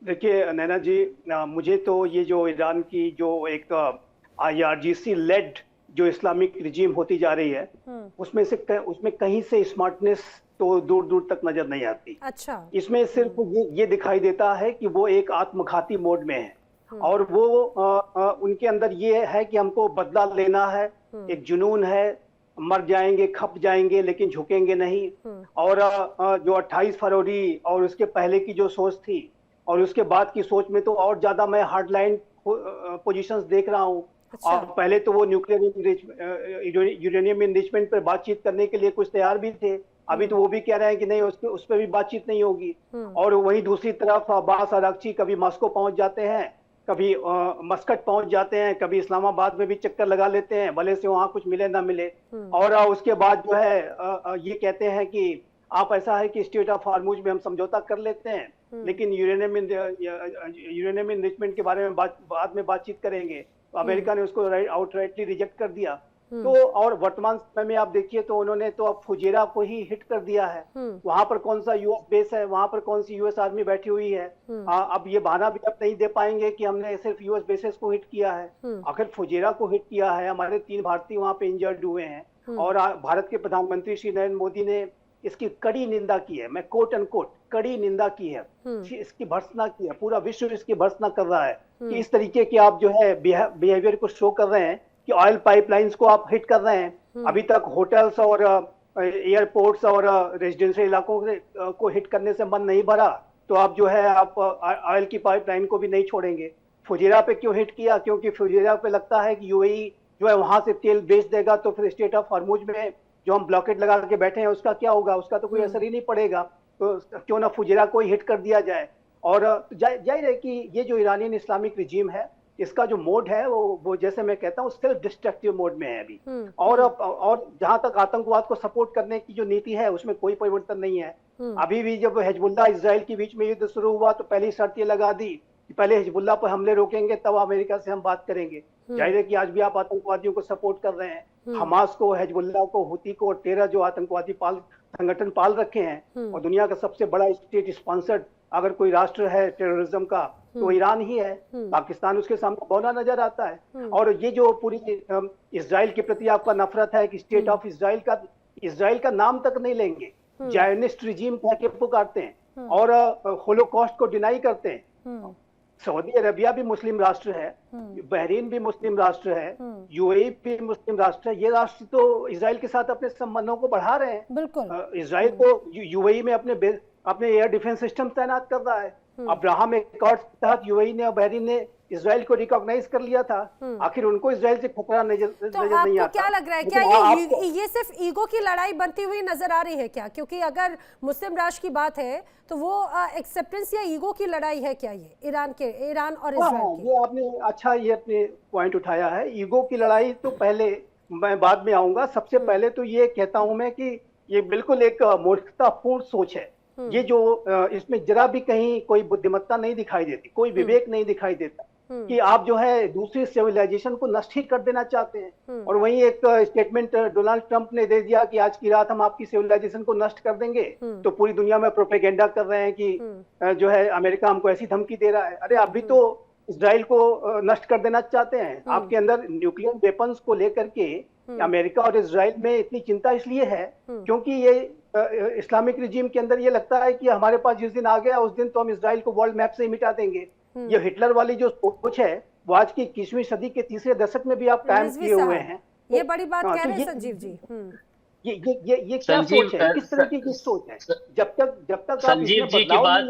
देखिए नैना जी, मुझे तो ये जो ईरान की जो एक आईआरजीसी लेड जो इस्लामिक रिजीम होती जा रही है, उसमें कहीं से स्मार्टनेस तो दूर दूर तक नजर नहीं आती। अच्छा। इसमें सिर्फ ये दिखाई देता है कि वो एक आत्मघाती मोड में है, और वो उनके अंदर ये है कि हमको बदला लेना है, एक जुनून है, मर जाएंगे खप जाएंगे लेकिन झुकेंगे नहीं। और जो 28 फरवरी और उसके पहले की जो सोच थी और उसके बाद की सोच में तो और ज्यादा मैं हार्डलाइन पोजीशंस देख रहा हूँ। अच्छा। और पहले तो वो न्यूक्लियर यूरेनियम इनरिचमेंट पर बातचीत करने के लिए कुछ तैयार भी थे, अभी तो वो भी कह रहे हैं कि नहीं, उस पर भी बातचीत नहीं होगी। और वहीं दूसरी तरफ अब्बास अरागची कभी मॉस्को पहुंच जाते हैं, कभी मस्कट पहुंच जाते हैं, कभी इस्लामाबाद में भी चक्कर लगा लेते हैं, भले से वहां कुछ मिले ना मिले। और उसके बाद जो है ये कहते हैं कि आप ऐसा है कि स्टेट ऑफ हॉर्मुज में हम समझौता कर लेते हैं, लेकिन यूरेनियम इनरिचमेंट के बारे में बाद में बातचीत करेंगे। अमेरिका ने उसको आउटराइटली रिजेक्ट कर दिया। तो और वर्तमान समय में आप देखिए तो उन्होंने तो अब फुजेरा को ही हिट कर दिया है। वहां पर कौन सा यूएस बेस है, वहां पर कौन सी यूएस आर्मी बैठी हुई है। अब ये बहाना भी अब नहीं दे पाएंगे कि हमने सिर्फ यूएस बेसेस को हिट किया है। आखिर फुजेरा को हिट किया है, हमारे 3 भारतीय वहां पे इंजर्ड हुए हैं। और भारत के प्रधानमंत्री श्री नरेंद्र मोदी ने इसकी कड़ी निंदा की है, मैं कोट एंड कोट कड़ी निंदा की है, इसकी भर्त्सना की है। पूरा विश्व इसकी भर्त्सना कर रहा है कि इस तरीके के आप जो है बिहेवियर को शो कर रहे हैं कि ऑयल पाइपलाइंस को आप हिट कर रहे हैं। अभी तक होटल्स और एयरपोर्ट्स और रेजिडेंशियल इलाकों को हिट करने से मन नहीं भरा, तो आप जो है आप ऑयल की पाइपलाइन को भी नहीं छोड़ेंगे। फुजेरा पे क्यों हिट किया? क्योंकि फुजेरा पे लगता है कि यूएई जो है वहां से तेल बेच देगा, तो फिर स्टेट ऑफ हॉर्मुज में जो हम ब्लॉकेट लगा के बैठे हैं उसका क्या होगा? उसका तो कोई असर ही नहीं पड़ेगा, तो क्यों ना फुजेरा को ही हिट कर दिया जाए। और जाहिर है कि ये जो ईरानियन इस्लामिक रिजीम है, इसका जो मोड है वो जैसे मैं कहता हूँ सेल्फ डिस्ट्रक्टिव मोड में है अभी। और जहां तक आतंकवाद को सपोर्ट करने की जो नीति है उसमें कोई परिवर्तन नहीं है। अभी भी जब हिजबुल्लाह इजराइल के बीच में युद्ध शुरू हुआ तो पहली शर्त ये लगा दी कि पहले हिजबुल्लाह पर हमले रोकेंगे तब अमेरिका से हम बात करेंगे। जाहिर है कि आज भी आप आतंकवादियों को सपोर्ट कर रहे हैं, हमास को, हिजबुल्लाह को, हुती को और 13 जो आतंकवादी संगठन पाल रखे हैं। और दुनिया का सबसे बड़ा स्टेट स्पॉन्सर्ड अगर कोई राष्ट्र है टेररिज्म का तो ईरान ही है। पाकिस्तान उसके सामने बौना नजर आता है। और ये जो पूरी इजराइल के प्रति आपका नफरत है कि स्टेट ऑफ इजराइल का नाम तक नहीं लेंगे, जायनिस्ट रिजीम कह के पुकारते हैं और होलोकॉस्ट को डिनाई करते हैं। सऊदी अरबिया भी मुस्लिम राष्ट्र है, बहरीन भी मुस्लिम राष्ट्र है, यूएई भी मुस्लिम राष्ट्र है। ये राष्ट्र तो इजराइल के साथ अपने संबंधों को बढ़ा रहे हैं। बिल्कुल इजराइल को यूएई में अपने एयर डिफेंस सिस्टम तैनात कर रहा है। अब्राहम एकॉर्ड के तहत यूएई ने और बहरीन ने इजराइल को रिकॉग्नाइज कर लिया था। आखिर उनको इजराइल से खतरा नजर नहीं आता। क्या लग रहा है, क्या ये सिर्फ ईगो की लड़ाई बनती हुई नजर आ रही है क्या? क्योंकि अगर मुस्लिम राष्ट्र की बात है तो वो एक्सेप्टेंस या ईगो की लड़ाई है क्या ये ईरान और इजराइल की? ये आपने अच्छा ये अपने पॉइंट उठाया है। ईगो की लड़ाई तो पहले, मैं बाद में आऊंगा। सबसे पहले तो ये कहता हूं मैं कि ये बिल्कुल एक मूर्खतापूर्ण सोच है। ये जो इसमें जरा भी कहीं कोई बुद्धिमत्ता नहीं दिखाई देती, कोई विवेक नहीं दिखाई देता कि आप जो है दूसरी सिविलाइजेशन को नष्ट ही कर देना चाहते हैं। और वहीं एक स्टेटमेंट डोनाल्ड ट्रंप ने दे दिया कि आज की रात हम आपकी सिविलाइजेशन को नष्ट कर देंगे, तो पूरी दुनिया में प्रोपेगेंडा कर रहे हैं कि जो है अमेरिका हमको ऐसी धमकी दे रहा है। अरे अभी तो इजराइल को नष्ट कर देना चाहते हैं। आपके अंदर न्यूक्लियर वेपन्स को लेकर के अमेरिका और इजराइल में इतनी चिंता इसलिए है क्योंकि ये इस्लामिक रिजीम के अंदर ये लगता है कि हमारे पास जिस दिन आ गया उस दिन तो हम इजराइल को वर्ल्ड मैप से ही मिटा देंगे। ये हिटलर वाली जो सोच है वो आज की 21वीं सदी के तीसरे दशक में भी आप कायम किए हुए हैं। ये बड़ी बात कह रहे हैं संजीव जी। ये क्या सोच है, किस तरीके की सोच है? जब तक आप संजीव जी की बात,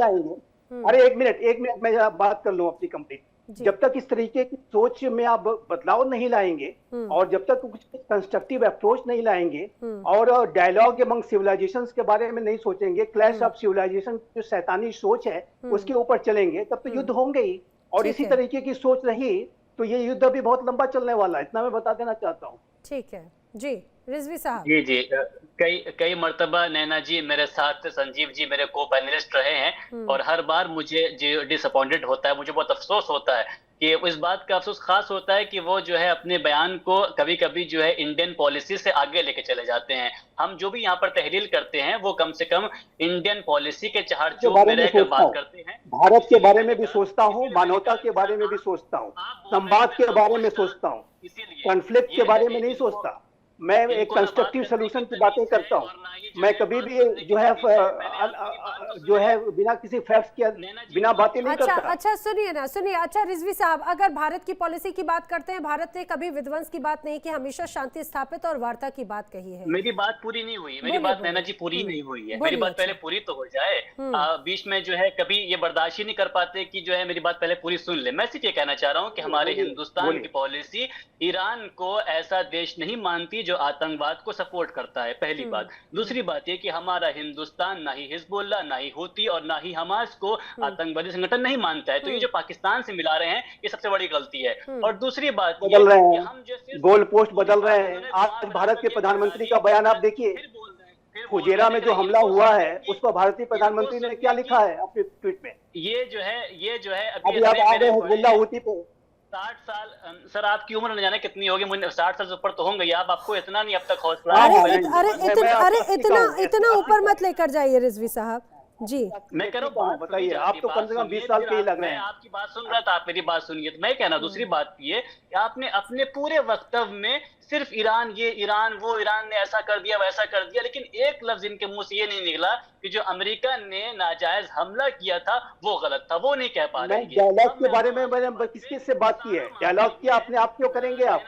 अरे एक मिनट मैं बात कर लूं अपनी कंप्लीट। जब तक इस तरीके की सोच में आप बदलाव नहीं लाएंगे और जब तक कुछ कंस्ट्रक्टिव अप्रोच नहीं लाएंगे और डायलॉग अमंग सिविलाइजेशंस के बारे में नहीं सोचेंगे, क्लैश ऑफ सिविलाइजेशन जो शैतानी सोच है उसके ऊपर चलेंगे, तब तो युद्ध होंगे ही। और इसी तरीके की सोच रही तो ये युद्ध भी बहुत लंबा चलने वाला है, इतना मैं बता देना चाहता हूँ। ठीक है जी, रिजवी साहब। जी कई मर्तबा नैना जी मेरे साथ, संजीव जी मेरे को पैनलिस्ट रहे हैं और हर बार मुझे जो डिसअपॉइंटेड होता है, मुझे बहुत अफसोस होता है कि इस बात का अफसोस खास होता है कि वो जो है अपने बयान को कभी कभी जो है इंडियन पॉलिसी से आगे लेके चले जाते हैं। हम जो भी यहाँ पर तहलील करते हैं वो कम से कम इंडियन पॉलिसी के चहारचौक में रहकर बात करते हैं। भारत के बारे में भी सोचता हूँ, मानवता के बारे में भी सोचता हूँ, संवाद के बारे में सोचता हूँ, कॉन्फ्लिक्ट के बारे में नहीं सोचता। मैं एक कंस्ट्रक्टिव सोल्यूशन की बातें करता हूँ। मैं कभी भी जो है बिना किसी फैक्ट्स के बिना बातें नहीं करता। अच्छा सुनिए। अच्छा रिजवी साहब, अगर भारत की पॉलिसी की बात करते हैं, भारत ने कभी विध्वंस की बात नहीं की, हमेशा शांति स्थापित और वार्ता की बात कही है। मेरी बात पूरी नहीं हुई, मेरी बात नैना जी पूरी नहीं हुई है। मेरी बात पहले पूरी तो हो जाए। बीच में जो है कभी ये बर्दाश्त ही नहीं कर पाते कि जो है मेरी बात पहले पूरी सुन ले। मैं सिर्फ ये कहना चाह रहा हूँ कि हमारे हिंदुस्तान की पॉलिसी ईरान को ऐसा देश नहीं मानती जो आतंकवाद को सपोर्ट करता है, पहली बात। दूसरी बात ये कि हमारा हिंदुस्तान ना ही हिजबुल्लाह, ना ही हुती और ना ही हमास को आतंकवादी संगठन नहीं मानता है। तो ये जो पाकिस्तान से मिला रहे हैं ये सबसे बड़ी गलती है। और दूसरी बात बदल रहे हैं, हम जो गोल पोस्ट बदल रहे हैं। आज भारत के प्रधानमंत्री का बयान आप देखिए, फुजेरा में जो हमला हुआ है उस पर भारतीय प्रधानमंत्री ने क्या लिखा है अपने ट्वीट में? ये जो है अभी आप आ गए हिजबुल्लाह हुती पे 60 साल। सर आपकी उम्र न जाने कितनी होगी, मुझे 60 साल से ऊपर तो होंगे आप, आपको इतना नहीं अब तक हौसला। अरे इतना ऊपर मत लेकर जाइए रिजवी साहब जी। मैं कह रहा हूँ, बताइए, आप तो कम से कम 20 साल के ही लग रहे हैं। आपकी बात सुन रहा था, आप मेरी बात सुनिए। तो मैं कहना दूसरी बात ये कि आपने अपने पूरे वक्तव्य में सिर्फ ईरान, ये ईरान, वो ईरान ने ऐसा कर दिया वैसा कर दिया, लेकिन एक लफ्ज इनके मुंह से ये नहीं निकला कि जो अमेरिका ने नाजायज हमला किया था वो गलत था, वो नहीं कह पा रहे। डायलॉग के बारे में मैंने किससे बात की है? डायलॉग किया अपने आप क्यों करेंगे आप?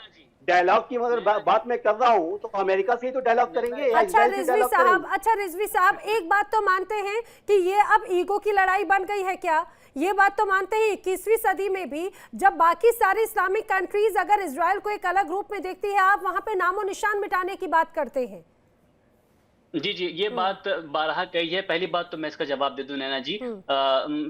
डायलॉग की अगर बात मैं कर रहा हूँ तो अमेरिका से ही तो डायलॉग करेंगे या अच्छा इजराइल से रिजवी डायलॉग साहब, करेंगे। अच्छा रिजवी साहब, एक बात तो मानते हैं कि ये अब ईगो की लड़ाई बन गई है क्या? ये बात तो मानते हैं 21वीं सदी में भी जब बाकी सारी इस्लामिक कंट्रीज अगर इजराइल को एक अलग रूप में देखती है, आप वहां पे नामो निशान मिटाने की बात करते हैं। जी जी, ये बात बारहा कही है। पहली बात तो मैं इसका जवाब दे दूं नैना जी।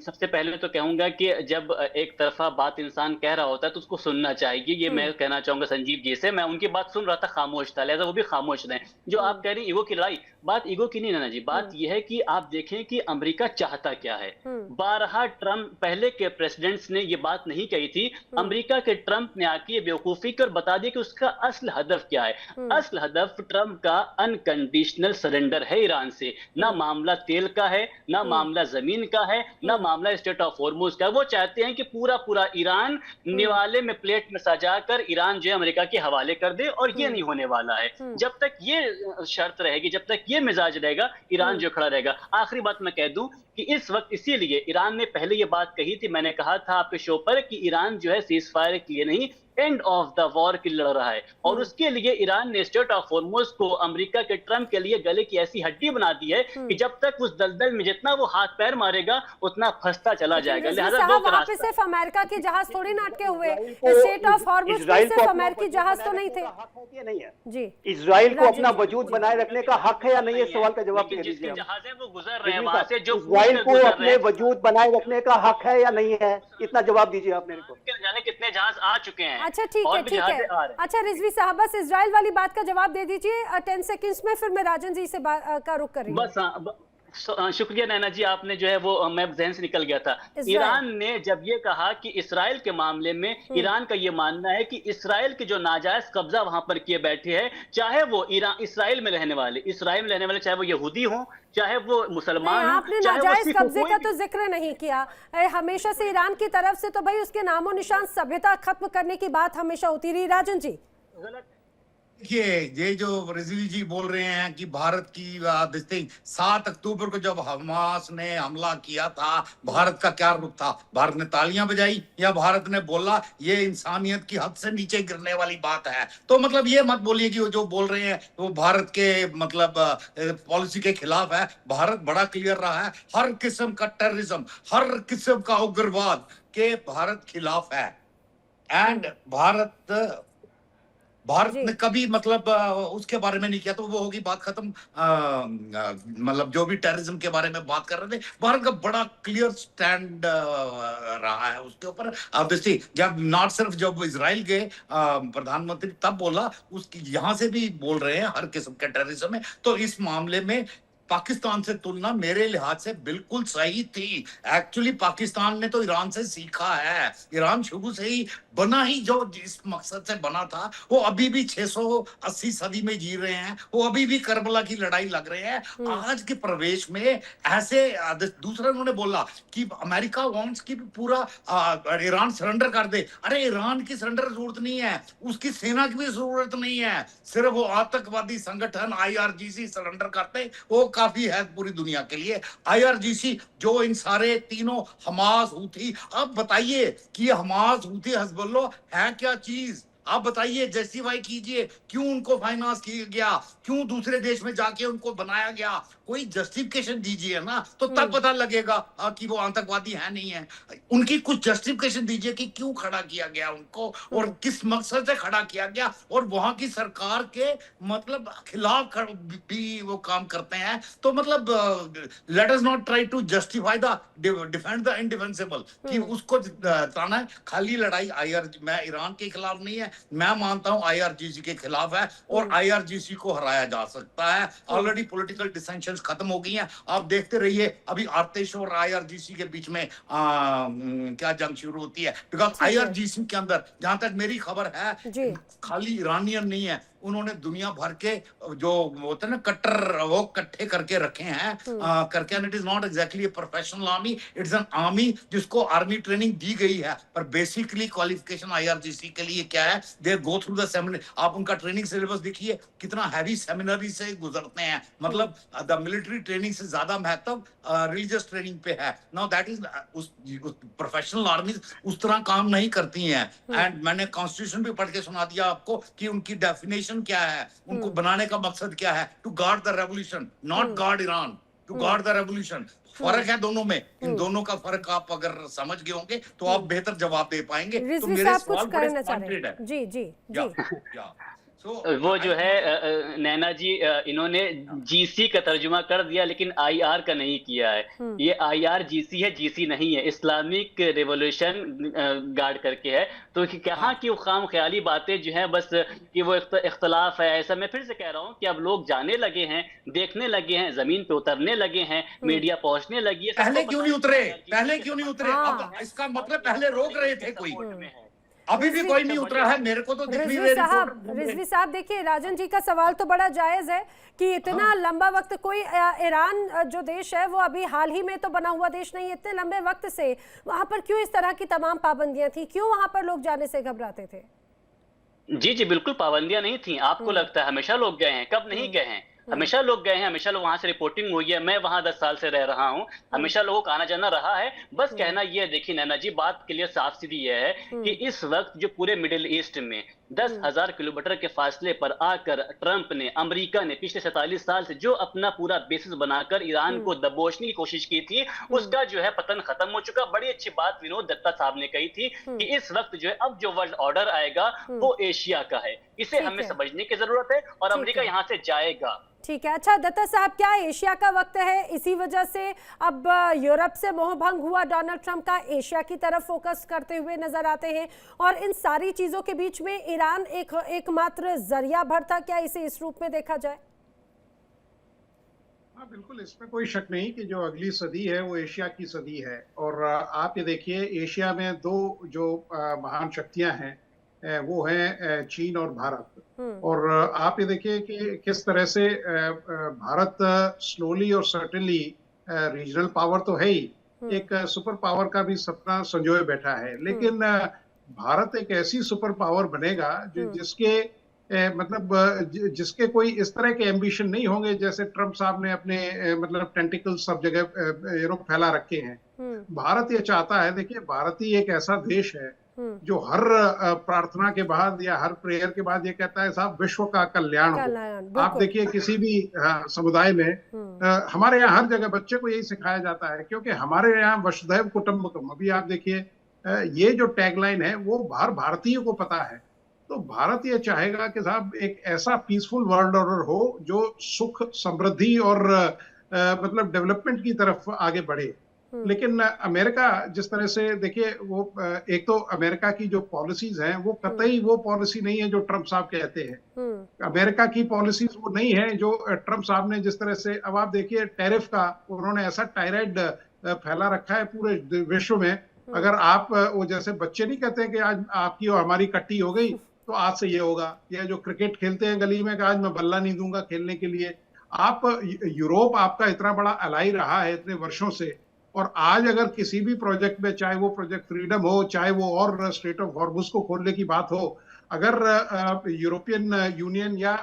सबसे पहले तो कहूंगा कि जब एक तरफा बात इंसान कह रहा होता है तो उसको सुनना चाहिए। ये मैं कहना चाहूंगा संजीव जी से। मैं उनकी बात सुन रहा था, खामोश था, लिहाजा वो भी खामोश रहे। जो आप कह रही हैं ईगो की लड़ाई, बात ईगो की नहीं नैना जी। बात यह है कि आप देखें कि अमेरिका चाहता क्या है। बारहा ट्रम्प पहले के प्रेसिडेंट्स ने ये बात नहीं कही थी। अमेरिका के ट्रम्प ने आके ये बेवकूफी कर बता दिया कि उसका असल हदफ क्या है। असल हदफ ट्रम्प का अनकंडीशनल सरेंडर है ईरान से। ना मामला तेल का है, ना मामला जमीन का है, ना मामला स्टेट ऑफ हॉर्मुज का। वो चाहते हैं कि पूरा पूरा ईरान निवाले में प्लेट में सजाकर ईरान जो है अमेरिका के हवाले कर दे, और ये नहीं होने वाला है। जब तक ये शर्त रहेगी, जब तक ये मिजाज रहेगा, ईरान जो खड़ा रहेगा। आखिरी बात मैं कह दूं कि इस वक्त इसीलिए ईरान ने पहले ये बात कही थी, मैंने कहा था आपके शो पर कि ईरान जो है सीज फायर के लिए नहीं, एंड ऑफ द वॉर के लिए लड़ रहा है। और उसके लिए ईरान ने स्टेट ऑफ हॉर्मुज को अमेरिका के ट्रम्प के लिए गले की ऐसी हड्डी बना दी है कि जब तक उस दलदल में जितना वो हाथ पैर मारेगा उतना फंसता चला जाएगा। लिहाजा दो वहाँ पे सिर्फ अमेरिका के जहाज थोड़ी ना अटके हुए, स्टेट ऑफ हॉर्मुज पे सिर्फ अमेरिकी जहाज तो नहीं थे। नहीं है जी, इजराइल को अपना वजूद बनाए रखने का हक है या नहीं है, सवाल का जवाब दे दीजिए। जहाज है वो गुजर रहे हैं वहां से, जो इजराइल को अपने वजूद बनाए रखने का हक है या नहीं है, इतना जवाब दीजिए आप मेरे को। जाने कितने जहाज आ चुके हैं। अच्छा ठीक है, ठीक है। अच्छा रिजवी साहब, बस इजराइल वाली बात का जवाब दे दीजिए 10 सेकंड्स में, फिर मैं राजन जी से का रुख करेंगे। बस शुक्रिया नैना जी, आपने जो है वो मैं जहन से निकल गया था। ईरान ने जब ये कहा कि इसराइल के मामले में ईरान का ये मानना है कि इसराइल के जो नाजायज कब्जा वहां पर किए बैठे हैं, चाहे वो इसराइल में रहने वाले चाहे वो यहूदी हो, चाहे वो मुसलमान हो, आपने नाजायज कब्जे का तो जिक्र नहीं किया। हमेशा से ईरान की तरफ से तो भाई उसके नामो निशान सभ्यता खत्म करने की बात हमेशा होती रही। राजन जी, देखिए, ये जो रिजवी जी बोल रहे हैं कि भारत की 7 अक्टूबर को जब हमास ने हमला किया था, भारत का क्या रुख था? भारत ने तालियां बजाई या भारत ने बोला ये इंसानियत की हद से नीचे गिरने वाली बात है? तो मतलब ये मत बोलिए कि वो जो बोल रहे हैं वो भारत के मतलब पॉलिसी के खिलाफ है। भारत बड़ा क्लियर रहा है, हर किस्म का टेररिज्म, हर किस्म का उग्रवाद के भारत खिलाफ है। एंड भारत ने कभी मतलब उसके बारे में नहीं किया, तो वो होगी बात खत्म। मतलब जो भी टेररिज्म के बारे में बात कर रहे थे, भारत का बड़ा क्लियर स्टैंड रहा है उसके ऊपर। अब देखिए, जब नॉट सिर्फ जब इजराइल के प्रधानमंत्री तब बोला, उसकी यहाँ से भी बोल रहे हैं हर किस्म के टेररिज्म में। तो इस मामले में पाकिस्तान से तुलना मेरे लिहाज से बिल्कुल सही थी। एक्चुअली पाकिस्तान ने तो ईरान से सीखा है। ईरान शुरू से ही बना ही जो जिस मकसद से बना था, वो अभी भी 680 सदी में जी रहे हैं, वो अभी भी करबला की लड़ाई लग रहे हैं। आज के प्रवेश में ऐसे दूसरा उन्होंने बोला कि अमेरिका वांट्स कि पूरा ईरान सरेंडर कर दे। अरे ईरान की सरेंडर जरूरत नहीं है, उसकी सेना की भी जरूरत नहीं है, सिर्फ वो आतंकवादी संगठन IRGC सरेंडर करते, वो काफी है पूरी दुनिया के लिए। IRGC जो इन सारे तीनों हमास हूथी, अब बताइए कि हमास हूथी हिजबुल्लाह है क्या चीज? आप बताइए, जस्टिफाई कीजिए क्यों उनको फाइनेंस किया गया, क्यों दूसरे देश में जाके उनको बनाया गया? कोई जस्टिफिकेशन दीजिए ना, तो तब पता लगेगा कि वो आतंकवादी है नहीं है। उनकी कुछ जस्टिफिकेशन दीजिए कि क्यों खड़ा किया गया उनको और किस मकसद से खड़ा किया गया, और वहां की सरकार के मतलब खिलाफ भी वो काम करते हैं। तो मतलब let us not try to justify the defend the indefensible कि उसको ताना है। खाली लड़ाई मैं ईरान के खिलाफ नहीं है, मैं मानता हूं IRGC के खिलाफ है, और IRGC को हराया जा सकता है। ऑलरेडी पॉलिटिकल डिसेंशंस खत्म हो गई हैं। आप देखते रहिए, अभी आतिश और IRGC के बीच में क्या जंग शुरू होती है। बिकॉज IRGC के अंदर जहां तक मेरी खबर है, खाली ईरानियन नहीं है, उन्होंने दुनिया भर के जो होते हैं ना कट्टर, वो इकट्ठे करके रखे हैं करके। And it is not exactly a professional army, it's an army जिसको आर्मी ट्रेनिंग दी गई है, पर बेसिकली क्वालिफिकेशन IRGC के लिए क्या है, दे गो थ्रू द सेमिनरी। आप उनका ट्रेनिंग सिलेबस देखिए कितना हैवी सेमिनरी से गुजरते हैं, मतलब द मिलिट्री ट्रेनिंग से ज्यादा महत्व रिलीजियस ट्रेनिंग पे है। नाउ दैट इज उस प्रोफेशनल आर्मी उस तरह काम नहीं करती हैं। एंड मैंने कॉन्स्टिट्यूशन भी पढ़ के सुना दिया आपको कि उनकी डेफिनेशन क्या है, उनको बनाने का मकसद क्या है, to guard the revolution, not guard Iran, to guard the revolution. फर्क है दोनों में, इन दोनों का फर्क आप अगर समझ गए होंगे तो आप बेहतर जवाब दे पाएंगे। तो मेरे सवाल बड़े पॉइंटेड है। जी जी जी। वो जो है नैना जी, इन्होंने GC का तर्जुमा कर दिया लेकिन IR का नहीं किया है। ये IRGC है, GC नहीं है, इस्लामिक रेवोल्यूशन गार्ड करके है। तो कहाँ की वो खाम ख्याली बातें जो है बस कि वो इख्तलाफ है ऐसा। मैं फिर से कह रहा हूँ कि अब लोग जाने लगे हैं, देखने लगे हैं, जमीन पे उतरने लगे हैं, मीडिया पहुंचने लगी है। पहले क्यों नहीं उतरे, पहले क्यों नहीं उतरे? अब इसका मतलब पहले रोक रहे थे कोई, अभी भी कोई नहीं उतरा है। मेरे को तो दिख नहीं रहा। रिजवी साहब देखिए, राजन जी का सवाल तो बड़ा जायज है कि इतना लंबा वक्त कोई ईरान जो देश है वो अभी हाल ही में तो बना हुआ देश नहीं, इतने लंबे वक्त से वहां पर क्यों इस तरह की तमाम पाबंदियां थी, क्यों वहां पर लोग जाने से घबराते थे? जी जी बिल्कुल पाबंदियां नहीं थी। आपको लगता है हमेशा लोग गए हैं? कब नहीं गए हैं, हमेशा लोग गए हैं, हमेशा लोग वहां से रिपोर्टिंग हुई है। मैं वहां 10 साल से रह रहा हूं, हमेशा लोगों का आना जाना रहा है। बस कहना ये, देखिए नैना जी, बात के लिए साफ सीधी ये है कि इस वक्त जो पूरे मिडिल ईस्ट में 10,000 किलोमीटर के फासले पर आकर ट्रंप ने, अमेरिका ने पिछले 47 साल से जो अपना पूरा बेसिस बनाकर ईरान को दबोचने की कोशिश की थी, उसका जो है पतन खत्म हो चुका। बड़ी अच्छी बात विनोद दत्ता साहब ने कही थी कि इस वक्त जो है अब जो वर्ल्ड ऑर्डर आएगा वो एशिया का है। इसे हमें समझने की जरूरत है और अमेरिका यहां से जाएगा। ठीक है। अच्छा दत्ता साहब, क्या एशिया का वक्त है, इसी वजह से अब यूरोप से मोहभंग हुआ डोनाल्ड ट्रंप का, एशिया की तरफ फोकस करते हुए नजर आते हैं, और इन सारी चीजों के बीच में ईरान एकमात्र जरिया भर था, क्या इसे इस रूप में देखा जाए? हाँ बिल्कुल, इसमें कोई शक नहीं कि जो अगली सदी है वो एशिया की सदी है। और आप ये देखिए, एशिया में दो जो महान शक्तियां हैं वो है चीन और भारत। और आप ये देखिए कि किस तरह से भारत स्लोली और सर्टेनली रीजनल पावर तो है ही, एक सुपर पावर का भी सपना संजोए बैठा है। लेकिन भारत एक ऐसी सुपर पावर बनेगा जिसके जिसके कोई इस तरह के एम्बिशन नहीं होंगे जैसे ट्रम्प साहब ने अपने मतलब टेंटिकल सब जगह फैला रखे हैं। भारत ये चाहता है, देखिए भारत ही एक ऐसा देश है जो हर प्रार्थना के बाद या हर प्रेयर के बाद ये कहता है साहब विश्व का कल्याण हो। आप देखिए किसी भी समुदाय में हमारे यहाँ हर जगह बच्चे को यही सिखाया जाता है, क्योंकि हमारे यहाँ वसुधैव कुटुंबकम, अभी आप देखिए ये जो टैगलाइन है वो हर भारतीय को पता है। तो भारत ये चाहेगा कि साहब एक ऐसा पीसफुल वर्ल्ड ऑर्डर हो जो सुख, समृद्धि और मतलब डेवलपमेंट की तरफ आगे बढ़े। लेकिन अमेरिका जिस तरह से, देखिए वो एक तो अमेरिका की जो पॉलिसीज हैं वो कतई वो पॉलिसी नहीं है जो ट्रम्प साहब कहते हैं। अमेरिका की पॉलिसीज वो नहीं है जो ट्रम्प साहब ने जिस तरह से, अब आप देखिए टैरिफ का उन्होंने ऐसा टायराइड फैला रखा है पूरे विश्व में। अगर आप वो जैसे बच्चे नहीं कहते कि आज आपकी और हमारी कट्टी हो गई तो आज से ये होगा, या जो क्रिकेट खेलते हैं गली में कि आज मैं बल्ला नहीं दूंगा खेलने के लिए। आप यूरोप आपका इतना बड़ा अलाई रहा है इतने वर्षों से, और आज अगर किसी भी प्रोजेक्ट में, चाहे वो प्रोजेक्ट फ्रीडम हो, चाहे वो और स्ट्रेट ऑफ हॉर्मुज को खोलने की बात हो, अगर यूरोपियन यूनियन या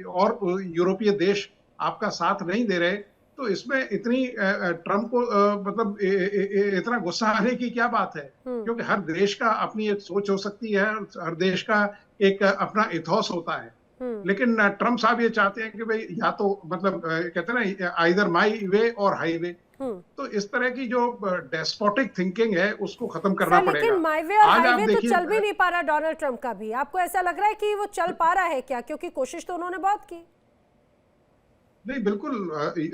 और यूरोपीय देश आपका साथ नहीं दे रहे तो इसमें इतनी ट्रम्प को मतलब इतना गुस्सा आने की क्या बात है? क्योंकि हर देश का अपनी एक सोच हो सकती है, हर देश का एक अपना इथोस होता है। लेकिन ट्रम्प साहब ये चाहते हैं कि भाई या तो मतलब कहते हैं ना आइदर माई वे और हाईवे। तो इस तरह की जो डेस्पोटिक थिंकिंग है उसको खत्म करना पड़ेगा। लेकिन माई वे और हाईवे तो चल भी नहीं पा रहा डोनाल्ड ट्रम्प का भी। आपको ऐसा लग रहा है कि वो चल पा रहा है क्या? क्योंकि कोशिश तो उन्होंने बहुत की। नहीं बिल्कुल,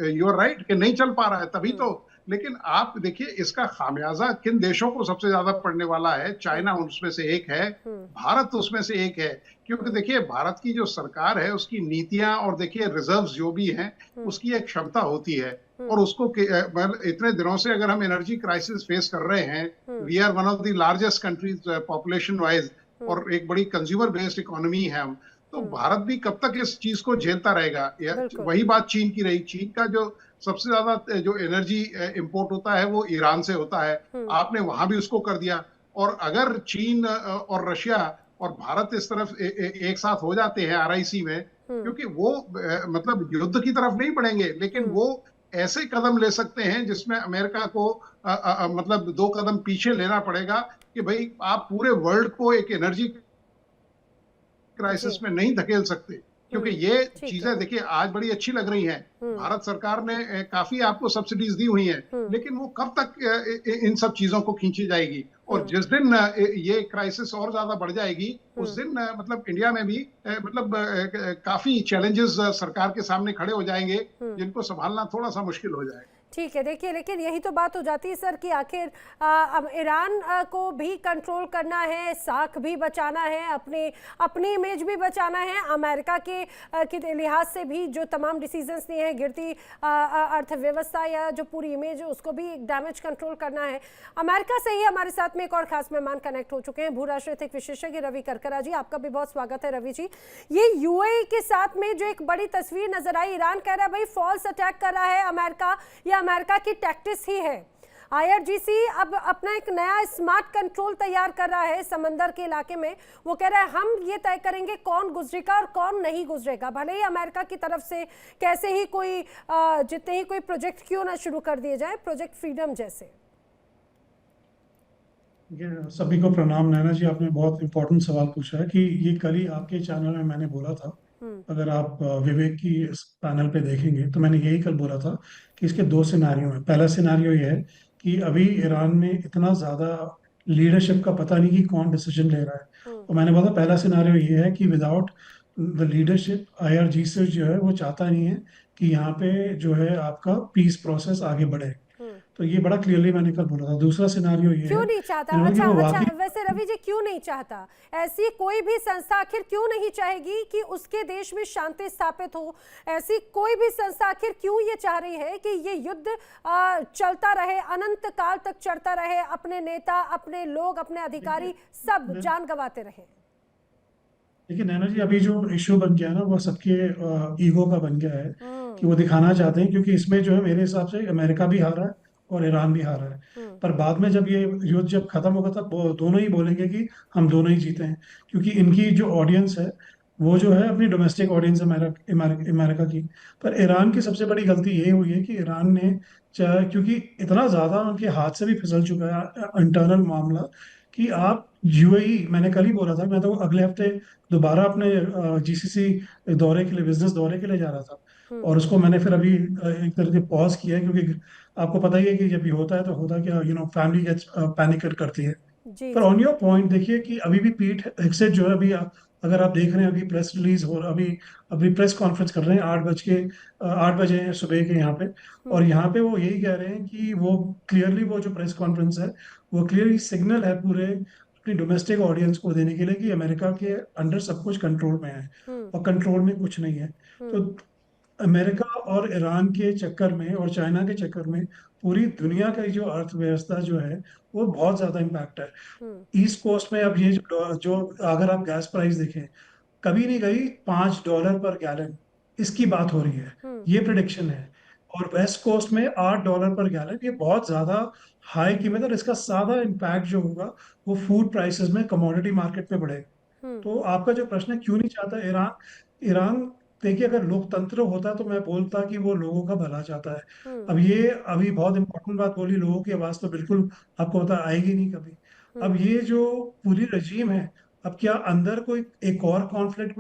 यू आर राइट कि नहीं चल पा रहा है, तभी तो। लेकिन आप देखिए इसका खामियाजा किन देशों को सबसे ज्यादा पड़ने वाला है। चाइना उसमें से एक है, भारत उसमें से एक है। क्योंकि देखिए भारत की जो सरकार है उसकी नीतियां और देखिए रिजर्व्स जो भी हैं उसकी एक क्षमता होती है, और उसको इतने दिनों से अगर हम एनर्जी क्राइसिस फेस कर रहे हैं, we are one of the largest countries population wise और एक बड़ी कंज्यूमर बेस्ड इकोनॉमी है हम, तो भारत भी कब तक इस चीज को झेलता रहेगा? बिल्कुल। वही बात चीन की रही। चीन का जो सबसे ज्यादा जो एनर्जी इंपोर्ट होता है वो ईरान से होता है। आपने वहां भी उसको कर दिया। और अगर चीन और रशिया और भारत इस तरफ एक साथ हो जाते हैं आरआईसी में, क्योंकि वो मतलब युद्ध की तरफ नहीं बढ़ेंगे, लेकिन वो ऐसे कदम ले सकते हैं जिसमें अमेरिका को मतलब 2 कदम पीछे लेना पड़ेगा कि भाई आप पूरे वर्ल्ड को एक एनर्जी क्राइसिस में नहीं धकेल सकते। क्योंकि ये चीजें देखिए आज बड़ी अच्छी लग रही हैं। भारत सरकार ने काफी आपको सब्सिडीज दी हुई हैं, लेकिन वो कब तक इन सब चीजों को खींची जाएगी? और जिस दिन ये क्राइसिस और ज्यादा बढ़ जाएगी, उस दिन मतलब इंडिया में भी मतलब काफी चैलेंजेस सरकार के सामने खड़े हो जाएंगे, जिनको संभालना थोड़ा सा मुश्किल हो जाएगा। ठीक है, देखिए लेकिन यही तो बात हो जाती है सर कि आखिर अब ईरान को भी कंट्रोल करना है, साख भी बचाना है, अपनी इमेज भी बचाना है, अमेरिका के लिहाज से भी जो तमाम डिसीजंस लिए हैं, गिरती अर्थव्यवस्था या जो पूरी इमेज है उसको भी डैमेज कंट्रोल करना है। अमेरिका से ही हमारे साथ में एक और खास मेहमान कनेक्ट हो चुके हैं, भूराष्ट्रनीतिक विशेषज्ञ रवि करकरा जी। आपका भी बहुत स्वागत है रवि जी। ये यूएई के साथ में जो एक बड़ी तस्वीर नजर आई, ईरान कह रहा है भाई फॉल्स अटैक कर रहा है अमेरिका, या अमेरिका की टैक्टिस ही है। आईआरजीसी अब अपना एक नया स्मार्ट कंट्रोल तैयार कर रहा है समंदर के इलाके में। वो कह रहा है हम ये तय करेंगे कौन गुजरेगा और कौन नहीं गुजरेगा, भले ही अमेरिका की तरफ से कैसे ही कोई जितने ही कोई प्रोजेक्ट क्यों ना शुरू कर दिए जाए, प्रोजेक्ट फ्रीडम जैसे। सभी को प्रणाम। नैना जी, आपने बहुत इंपॉर्टेंट सवाल पूछा है कि ये कल ही आपके चैनल में मैंने बोला था। अगर आप विवेक की इस पैनल पे देखेंगे तो मैंने यही कल बोला था कि इसके 2 सिनारियो हैं। पहला सिनारियो ये है कि अभी ईरान में इतना ज़्यादा लीडरशिप का पता नहीं कि कौन डिसीजन ले रहा है। तो मैंने बोला पहला सिनारियो ये है कि विदाउट द लीडरशिप आईआरजीसी जो है वो चाहता नहीं है कि यहाँ पे जो है आपका पीस प्रोसेस आगे बढ़े। तो ये बड़ा क्लियरली मैंने कल बोला था। दूसरा सिनारियो ये क्यों है नहीं चाहता? कि वो अच्छा, वैसे रवि जी क्यों नहीं चाहता? ऐसी कोई भी संस्था आखिर क्यों नहीं चाहेगी कि उसके देश में शांति स्थापित हो? ऐसी कोई भी संस्था आखिर क्यों ये चाह रही है कि ये युद्ध चलता रहे, अनंत काल तक चलता रहे, अपने नेता, अपने लोग, अपने अधिकारी सब जान गंवाते रहे? देखिए नैना जी, अभी जो इश्यू बन गया ना वो सबके ईगो का बन गया है कि वो दिखाना चाहते हैं, क्योंकि इसमें जो है मेरे हिसाब से अमेरिका भी हारा है और ईरान भी हारा है। पर बाद में जब ये युद्ध जब खत्म होगा तब वो दोनों ही बोलेंगे कि हम दोनों ही जीते हैं, क्योंकि इनकी जो ऑडियंस है वो जो है अपनी डोमेस्टिक ऑडियंस है अमेरिका की। पर ईरान की सबसे बड़ी गलती ये हुई है कि ईरान ने क्योंकि इतना ज्यादा उनके हाथ से भी फिसल चुका है इंटरनल मामला कि आप यूएई, मैंने कल ही बोला था, मैं तो अगले हफ्ते दोबारा अपने जीसीसी दौरे के लिए, बिजनेस दौरे के लिए जा रहा था, और उसको मैंने फिर अभी एक तरह से पॉज किया है, क्योंकि आपको पता ही है कि जब भी होता है तो होता क्या, फैमिली गेट्स पैनिक करती है। पर ऑन योर पॉइंट देखिए कि अभी भी पीट हेगसेथ जो है, अभी अगर आप देख रहे हैं, अभी प्रेस रिलीज हो, अभी प्रेस कॉन्फ्रेंस कर रहे हैं 8 बजे हैं सुबह के यहाँ पे, और यहाँ पे वो यही कह रहे हैं कि वो क्लियरली, वो जो प्रेस कॉन्फ्रेंस है वो क्लियरली सिग्नल है पूरे अपनी डोमेस्टिक ऑडियंस को देने के लिए कि अमेरिका के अंडर सब कुछ कंट्रोल में है, और कंट्रोल में कुछ नहीं है। तो अमेरिका और ईरान के चक्कर में और चाइना के चक्कर में पूरी दुनिया की जो अर्थव्यवस्था जो है वो बहुत ज्यादा इम्पैक्ट है। ईस्ट कोस्ट में अब ये जो अगर आप गैस प्राइस देखें, कभी नहीं गई $5 पर गैलन, इसकी बात हो रही है, ये प्रिडिक्शन है। और वेस्ट कोस्ट में $8 पर गैलन, ये बहुत ज्यादा हाई कीमत है, और इसका ज्यादा इम्पैक्ट जो होगा वो फूड प्राइसेस में, कमोडिटी मार्केट में बढ़ेगा। तो आपका जो प्रश्न है क्यों नहीं चाहता ईरान देखिए, अगर लोकतंत्र होता तो मैं बोलता कि वो लोगों का भला चाहता है। अब ये अभी बहुत इंपॉर्टेंट बात बोली, लोगों की आवाज तो बिल्कुल आपको पता आएगी नहीं कभी। अब ये जो पूरी रजीम है, अब क्या अंदर कोई एक और कॉन्फ्लिक्ट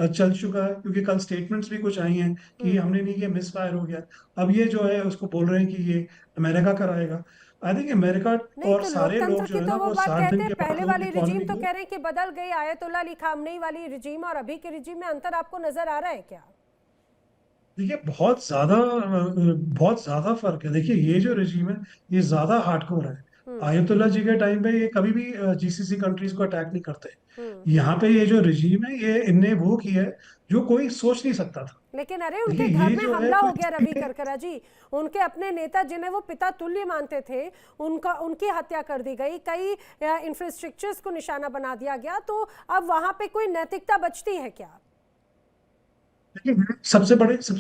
चल चुका है? क्योंकि कल स्टेटमेंट्स भी कुछ आई हैं कि हमने नहीं किया, मिस फायर हो गया। अब ये जो है उसको बोल रहे हैं कि ये अमेरिका कराएगा। आई थिंक अमेरिका और तो सारे लोग लोकतंत्र जो की है तो ना वो वो बात 60 कहते दिन हैं, के बाद पहले लोग वाली रिजीम इकोनॉमी तो को, कह रहे हैं कि बदल गई, आयतुल्लाह अली खामनेई वाली रिजीम और अभी के रिजीम में अंतर आपको नजर आ रहा है क्या? देखिए बहुत ज्यादा फर्क है। देखिए ये जो रिजीम है ये ज्यादा हार्डकोर है, आयतुल्ला जी के टाइम पे ये कभी भी जीसीसी कंट्रीज को अटैक नहीं करते। यहाँ पे ये जो रिजीम है, ये इनने वो किया है जो कोई सोच नहीं सकता था। लेकिन अरे उनके देखिए घर ये में जो है हमला हो कोई गया रवि करकरा जी, उनके अपने नेता जिन्हें वो पिता तुल्य मानते थे उनकी हत्या कर दी गई, कई इंफ्रास्ट्रक्चर्स को निशाना बना दिया गया, तो अब वहां पे कोई नैतिकता बचती है क्या? लेकिन सबसे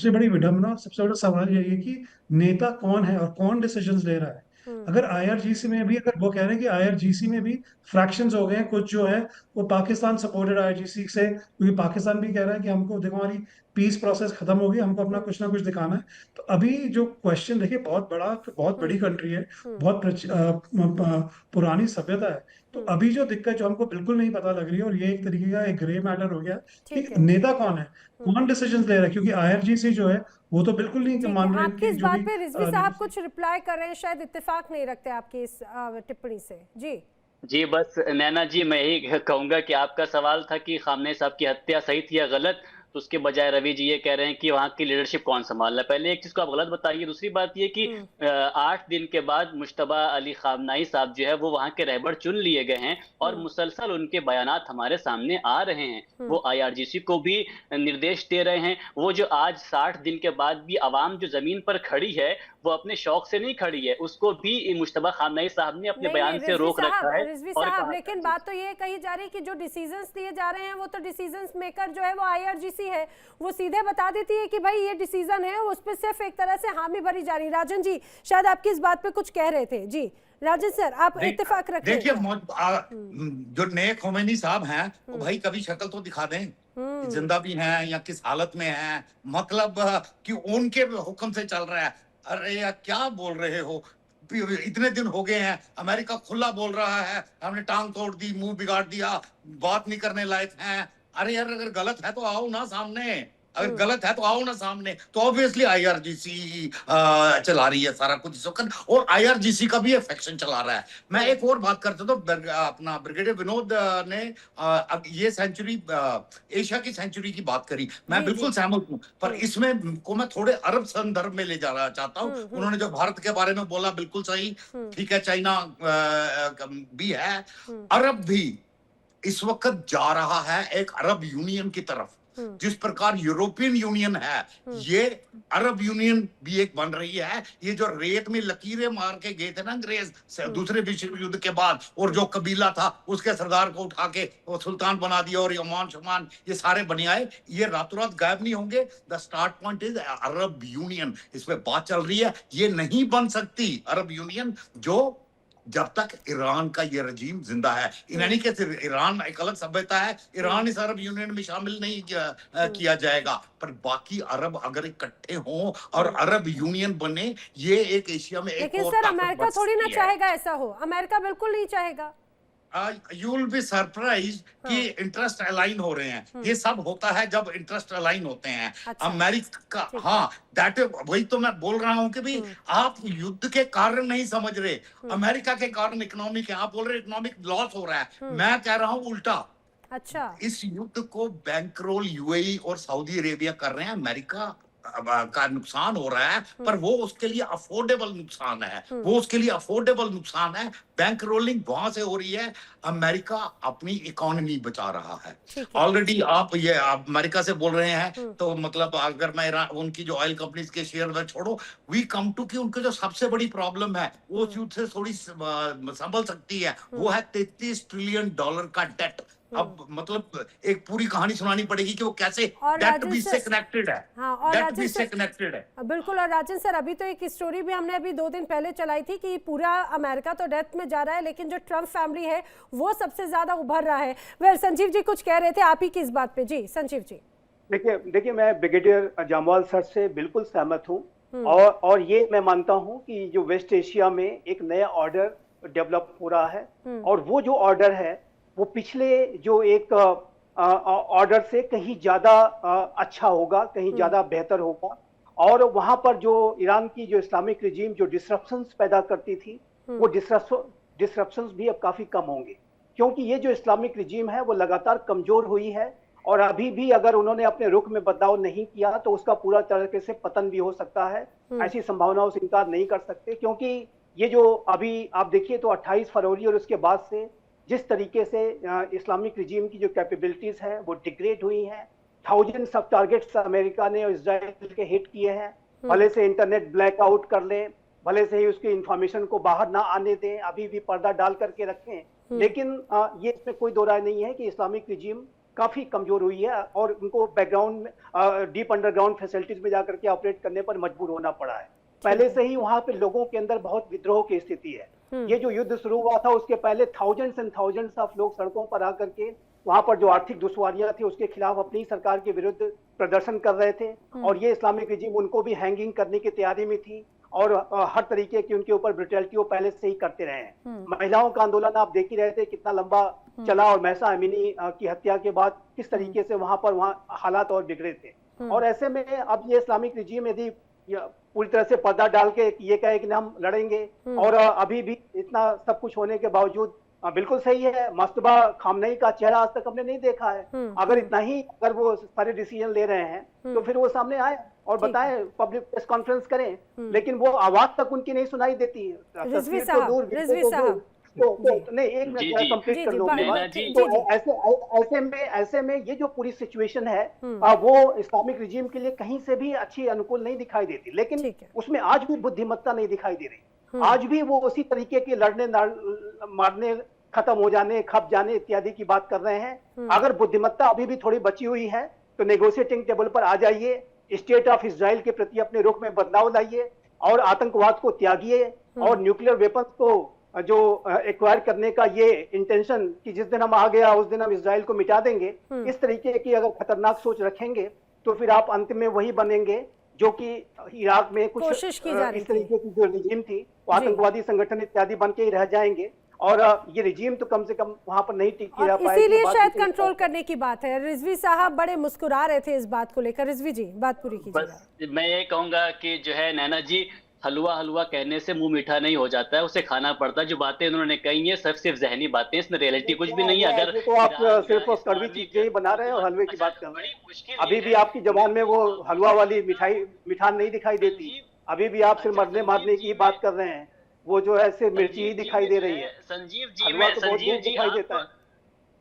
बड़ी विडंबना, सबसे बड़ा सवाल यही है कि नेता कौन है और कौन डिसीजंस ले रहा है। अगर आईआरजीसी में भी, अगर वो कह रहे हैं कि आईआरजीसी में भी फ्रैक्शंस हो गए हैं, कुछ जो है वो पाकिस्तान सपोर्टेड आईआरजीसी से, क्योंकि पाकिस्तान भी कह रहा है कि हमको देखो हमारी पीस प्रोसेस खत्म हो गई, हमको अपना कुछ ना कुछ दिखाना है। तो अभी जो क्वेश्चन देखिए, बहुत बड़ी कंट्री है, बहुत पुरानी सभ्यता है। तो अभी जो दिक्कत जो हमको बिल्कुल नहीं पता लग रही है, और ये एक तरीके का एक ग्रे मैटर हो गया कि ठीक है, नेता कौन है, कौन डिसीजन ले रहा है, क्योंकि आईआरजीसी जो है वो तो बिल्कुल नहीं ठीक है। मान रहे आपकी इनकी इस जो बात भी पे रिजवी साहब कुछ रिप्लाई कर रहे हैं, शायद इत्तेफाक नहीं रखते आपकी इस टिप्पणी से। जी जी बस नैना जी, मैं यही कहूंगा कि आपका सवाल था कि खामनेई साहब की हत्या सही थी या गलत, तो उसके बजाय रवि जी ये कह रहे हैं कि वहां की लीडरशिप कौन संभाल रहा है। पहले एक चीज को आप गलत बताइए। दूसरी बात ये कि 8 दिन के बाद मुश्तबा अली खामनेई साहब जो है वो वहां के रहबर चुन लिए गए हैं और मुसलसल उनके बयानात हमारे सामने आ रहे हैं। वो आईआरजीसी को भी निर्देश दे रहे हैं। वो जो आज 60 दिन के बाद भी आवाम जो जमीन पर खड़ी है वो अपने शौक से नहीं खड़ी है, उसको भी मुश्तबा खामनेई साहब ने अपने बयान से रोक रखा है। रिजवी और साहब, लेकिन बात तो ये कही जा रही है कि जो डिसीजंस दिए जा रहे हैं वो तो डिसीजंस मेकर जो है वो आईआरजीसी है, वो सीधे बता देती है कि भाई ये डिसीजन है, उस पर सिर्फ एक तरह से हामी भरी जा रही। राजन जी शायद आपकी इस बात पे कुछ कह रहे थे। जी राजन सर, आप इत्तेफाक रखिए। देखिए जो नए खोमेनी साहब हैं वो भाई कभी शक्ल तो दिखा दें, जिंदा भी हैं या किस हालत में हैं, मतलब कि उनके हुक्म से चल रहा है। अरे यार क्या बोल रहे हो, इतने दिन हो गए हैं, अमेरिका खुला बोल रहा है हमने टांग तोड़ दी, मुंह बिगाड़ दिया, बात नहीं करने लायक हैं। अरे यार अगर गलत है तो आओ ना सामने, अगर गलत है तो आओ ना सामने। तो ऑब्वियसली आईआरजीसी चला रही है सारा कुछ इस वक्त, और आईआरजीसी का भी फैक्शन चला रहा है। मैं एक और बात करता तो अपना ब्रिगेडियर विनोद ने अब ये सेंचुरी, एशिया की सेंचुरी की बात करी, मैं बिल्कुल सहमत हूँ, पर इसमें को मैं थोड़े अरब संदर्भ में ले जाना चाहता हूँ। उन्होंने जो भारत के बारे में बोला बिल्कुल सही, ठीक है, चाइना भी है, अरब भी इस वक्त जा रहा है एक अरब यूनियन की तरफ। जिस प्रकार यूरोपियन यूनियन है, ये अरब यूनियन भी एक बन रही है। ये जो रेत में लकीरें मार के गए थे ना अंग्रेज दूसरे विश्व युद्ध के बाद, और जो कबीला था उसके सरदार को उठा के वो सुल्तान बना दिया, और यमान शमान ये सारे बने आए, ये रातों रात गायब नहीं होंगे। The start point is Arab union, इस पे बात चल रही है। ये नहीं बन सकती अरब यूनियन जो जब तक ईरान का ये रजीम जिंदा है। यानी कि ईरान एक अलग सभ्यता है, ईरान इस अरब यूनियन में शामिल नहीं किया जाएगा, पर बाकी अरब अगर इकट्ठे हों और अरब यूनियन बने, ये एक एशिया में एक लेकिन और सर ताकत अमेरिका बन थोड़ी ना सकती है। चाहेगा ऐसा हो, अमेरिका बिल्कुल नहीं चाहेगा। यू विल बी सरप्राइज कि इंटरेस्ट अलाइन हो रहे हैं। ये सब होता है जब इंटरेस्ट अलाइन होते हैं। अच्छा, अमेरिका, हाँ दैट, वही तो मैं बोल रहा हूँ कि भाई आप युद्ध के कारण नहीं समझ रहे, अमेरिका के कारण इकोनॉमिक है। आप बोल रहे इकोनॉमिक लॉस हो रहा है, मैं कह रहा हूँ उल्टा। अच्छा, इस युद्ध को बैंकरोल यूएई और सऊदी अरेबिया कर रहे हैं, अमेरिका का नुकसान हो रहा है, पर वो उसके लिए अफोर्डेबल नुकसान है, वो उसके लिए अफोर्डेबल नुकसान है। बैंक रोलिंग वहां से हो रही है, अमेरिका अपनी इकोनॉमी बचा रहा है ऑलरेडी। आप ये अमेरिका से बोल रहे हैं, तो मतलब अगर मैं उनकी जो ऑयल कंपनीज के शेयर में छोड़ो, वी कम टू कि उनकी जो सबसे बड़ी प्रॉब्लम है वो युद्ध से थोड़ी संभल सकती है, वो है $33 ट्रिलियन का डेट। अब मतलब एक पूरी कहानी सुनानी पड़ेगी कि वो कैसे डेट भी से कनेक्टेड है। हाँ, और डेट भी से कनेक्टेड है बिल्कुल। और राजन सर, अभी तो एक स्टोरी भी हमने अभी 2 दिन पहले चलाई थी कि पूरा अमेरिका तो डेथ में जा रहा है, लेकिन जो ट्रम्प फैमिली है वो सबसे ज्यादा उभर रहा है। वेल, संजीव जी कुछ कह रहे थे आप ही की इस बात पे। जी संजीव जी। देखिए मैं ब्रिगेडियर जामवाल सर से बिल्कुल सहमत हूँ, और ये मैं मानता हूँ कि जो वेस्ट एशिया में एक नया ऑर्डर डेवलप हो रहा है, और वो जो ऑर्डर है वो पिछले जो एक ऑर्डर से कहीं ज्यादा अच्छा होगा, कहीं ज्यादा बेहतर होगा। और वहां पर जो ईरान की जो इस्लामिक रिजीम जो डिसरप्शंस पैदा करती थी, वो डिसरप्शंस भी अब काफी कम होंगे, क्योंकि ये जो इस्लामिक रिजीम है वो लगातार कमजोर हुई है, और अभी भी अगर उन्होंने अपने रुख में बदलाव नहीं किया तो उसका पूरा तरीके से पतन भी हो सकता है। ऐसी संभावनाओं से इनकार नहीं कर सकते, क्योंकि ये जो अभी आप देखिए तो 28 फरवरी और उसके बाद से जिस तरीके से इस्लामिक रिजीम की जो कैपेबिलिटीज हैं वो डिग्रेड हुई हैं, थाउजेंड्स ऑफ टारगेट्स अमेरिका ने और इजराइल के हिट किए हैं। भले से इंटरनेट ब्लैकआउट कर लें, भले से ही उसकी इंफॉर्मेशन को बाहर ना आने दें, अभी भी पर्दा डाल करके रखें, लेकिन ये इसमें कोई दो राय नहीं है कि इस्लामिक रिजीम काफी कमजोर हुई है और उनको बैकग्राउंड में डीप अंडरग्राउंड फैसिलिटीज में जाकर के ऑपरेट करने पर मजबूर होना पड़ा है। पहले से ही वहां पे लोगों के अंदर बहुत विद्रोह की स्थिति है। ये जो युद्ध शुरू हुआ था उसके पहले थाउजेंड्स एंड थाउजेंड्स ऑफ लोग सड़कों पर आकर के वहां पर जो आर्थिक दुश्वारियां थी उसके खिलाफ अपनी सरकार के विरुद्ध प्रदर्शन कर रहे थे, और ये इस्लामिक रिजीम उनको भी हैंगिंग करने की तैयारी में थी और हर तरीके की उनके ऊपर ब्रुटैलिटी वो पहले से ही करते रहे हैं। महिलाओं का आंदोलन आप देख ही रहे थे कितना लंबा चला, और महसा अमीनी की हत्या के बाद किस तरीके से वहां हालात और बिगड़े थे। और ऐसे में अब ये इस्लामिक रिजीम यदि पूरी तरह से पर्दा डाल के ये कहे कि हम लड़ेंगे, और अभी भी इतना सब कुछ होने के बावजूद बिल्कुल सही है, मस्तबा खामनेई का चेहरा आज तक हमने नहीं देखा है। अगर वो सारे डिसीजन ले रहे हैं तो फिर वो सामने आए और बताएं, पब्लिक प्रेस कॉन्फ्रेंस करें, लेकिन वो आवाज तक उनकी नहीं सुनाई देती। रिजवी साहब नहीं, एक मिनट कंप्लीट कर लूं। ऐसे में ये जो पूरी सिचुएशन है वो इस्लामिक रिजीम के लिए कहीं से भी अच्छी अनुकूल नहीं दिखाई देती, लेकिन उसमें आज भी बुद्धिमत्ता नहीं दिखाई दे रही। आज भी वो उसी तरीके के लड़ने मारने, खत्म हो जाने, खप जाने इत्यादि की बात कर रहे हैं। अगर बुद्धिमत्ता अभी भी थोड़ी बची हुई है तो नेगोशिएटिंग टेबल पर आ जाइए, स्टेट ऑफ इजराइल के प्रति अपने रुख में बदलाव लाइए और आतंकवाद को त्यागिए, और न्यूक्लियर वेपन्स को जो एक्वायर करने का ये इंटेंशन कि जिस दिन हम आ गया उस दिन हम इजराइल को मिटा देंगे, इस तरीके की अगर खतरनाक सोच रखेंगे तो फिर आप अंत में वही बनेंगे जो कि इराक में कुछ कोशिश की जा रही इस तरीके की जो रिजीम थी वो आतंकवादी संगठन इत्यादि बन के ही रह जाएंगे, और ये रिजीम तो कम से कम वहां पर नहीं टिकी रह पाएगी। इसीलिए शायद कंट्रोल करने की बात है। रिजवी साहब बड़े मुस्कुरा रहे थे इस बात को लेकर। रिजवी जी बात पूरी कीजिए। बस मैं ये कहूंगा कि जो है नैना जी, हलवा कहने से मुंह मीठा नहीं हो जाता है, उसे खाना पड़ता है। जो बातें उन्होंने कही है सब सिर्फ जहनी बातें, इसमें रियलिटी कुछ भी नहीं है। अगर तो आप सिर्फ कड़वी चीजें ही बना रहे हैं और हलवे की बात कर रहे हैं। अभी भी आपकी जबान में वो हलवा वाली मिठान नहीं दिखाई देती। अभी भी आप सिर्फ मरने मारने की बात कर रहे हैं, वो जो है सिर्फ मिर्ची ही दिखाई दे रही है।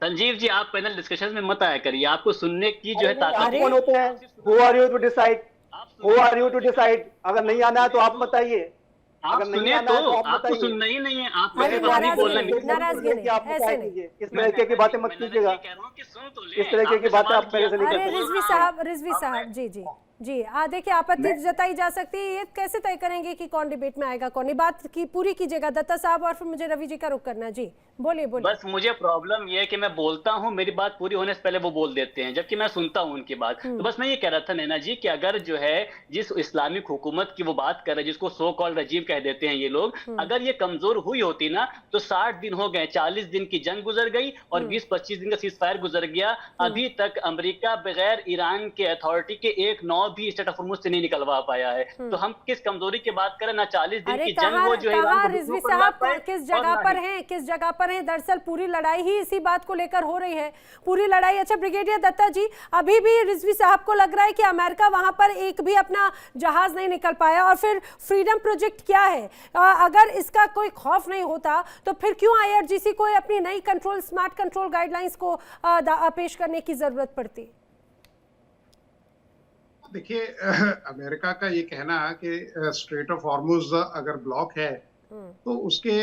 संजीव जी आप पैनल डिस्कशन में मत आया करिए, आपको सुनने की जो है ताकत कौन होते हैं? Who are you to decide? Who are you to decide? अगर नहीं आना है तो आप बताइए। अगर नहीं आना है तो आपको सुनना ही नहीं है, आप नाराजगी नहीं, ऐसे नहीं। इस तरीके की बातें मत कीजिएगा, इस तरीके की बातें आप मेरे से नहीं अरे रिजवी साहब जी देखिए, आपत्ति जताई जा सकती है। ये कैसे तय करेंगे कि कौन डिबेट में आएगा कौन नहीं? बात की पूरी कीजिएगा दत्ता साहब, और फिर मुझे रवि जी का रुख करना है। जी बोलिए। बस मुझे प्रॉब्लम ये है कि मैं बोलता हूँ, मेरी बात पूरी होने से पहले वो बोल देते हैं, जबकि मैं सुनता हूँ उनकी बात। तो बस मैं ये कह रहा था नैना जी कि अगर जो है जिस इस्लामिक हुकूमत की वो बात कर रहे हैं, जिसको सो कॉल्ड रजीम कह देते हैं ये लोग, अगर ये कमजोर हुई होती ना तो 60 दिन हो गए, 40 दिन की जंग गुजर गई और 20-25 दिन का सीज फायर गुजर गया। अभी तक अमेरिका बगैर ईरान के अथॉरिटी के एक नौ भी स्टेट ऑफ हॉर्मुज से नहीं निकलवा पाया है। तो हम किस कमजोरी की बात करें ना? 40 दिन की जंग वो जो है रिजवी साहब किस जगह पर हैं? दरअसल पूरी लड़ाई ही इसी बात को लेकर हो रही है, पूरी लड़ाई। अच्छा ब्रिगेडियर दत्ता जी, अभी भी रिजवी साहब को लग रहा है कि अमेरिका वहां पर एक भी अपना जहाज नहीं निकल पाया, और फिर फ्रीडम प्रोजेक्ट क्या है? अगर इसका कोई खौफ नहीं होता तो फिर क्यों IRGC को अपनी नई स्मार्ट कंट्रोल गाइडलाइंस को पेश करने की जरूरत पड़ती? देखिए, अमेरिका का ये कहना कि स्ट्रेट ऑफ हॉर्मुज अगर ब्लॉक है तो उसके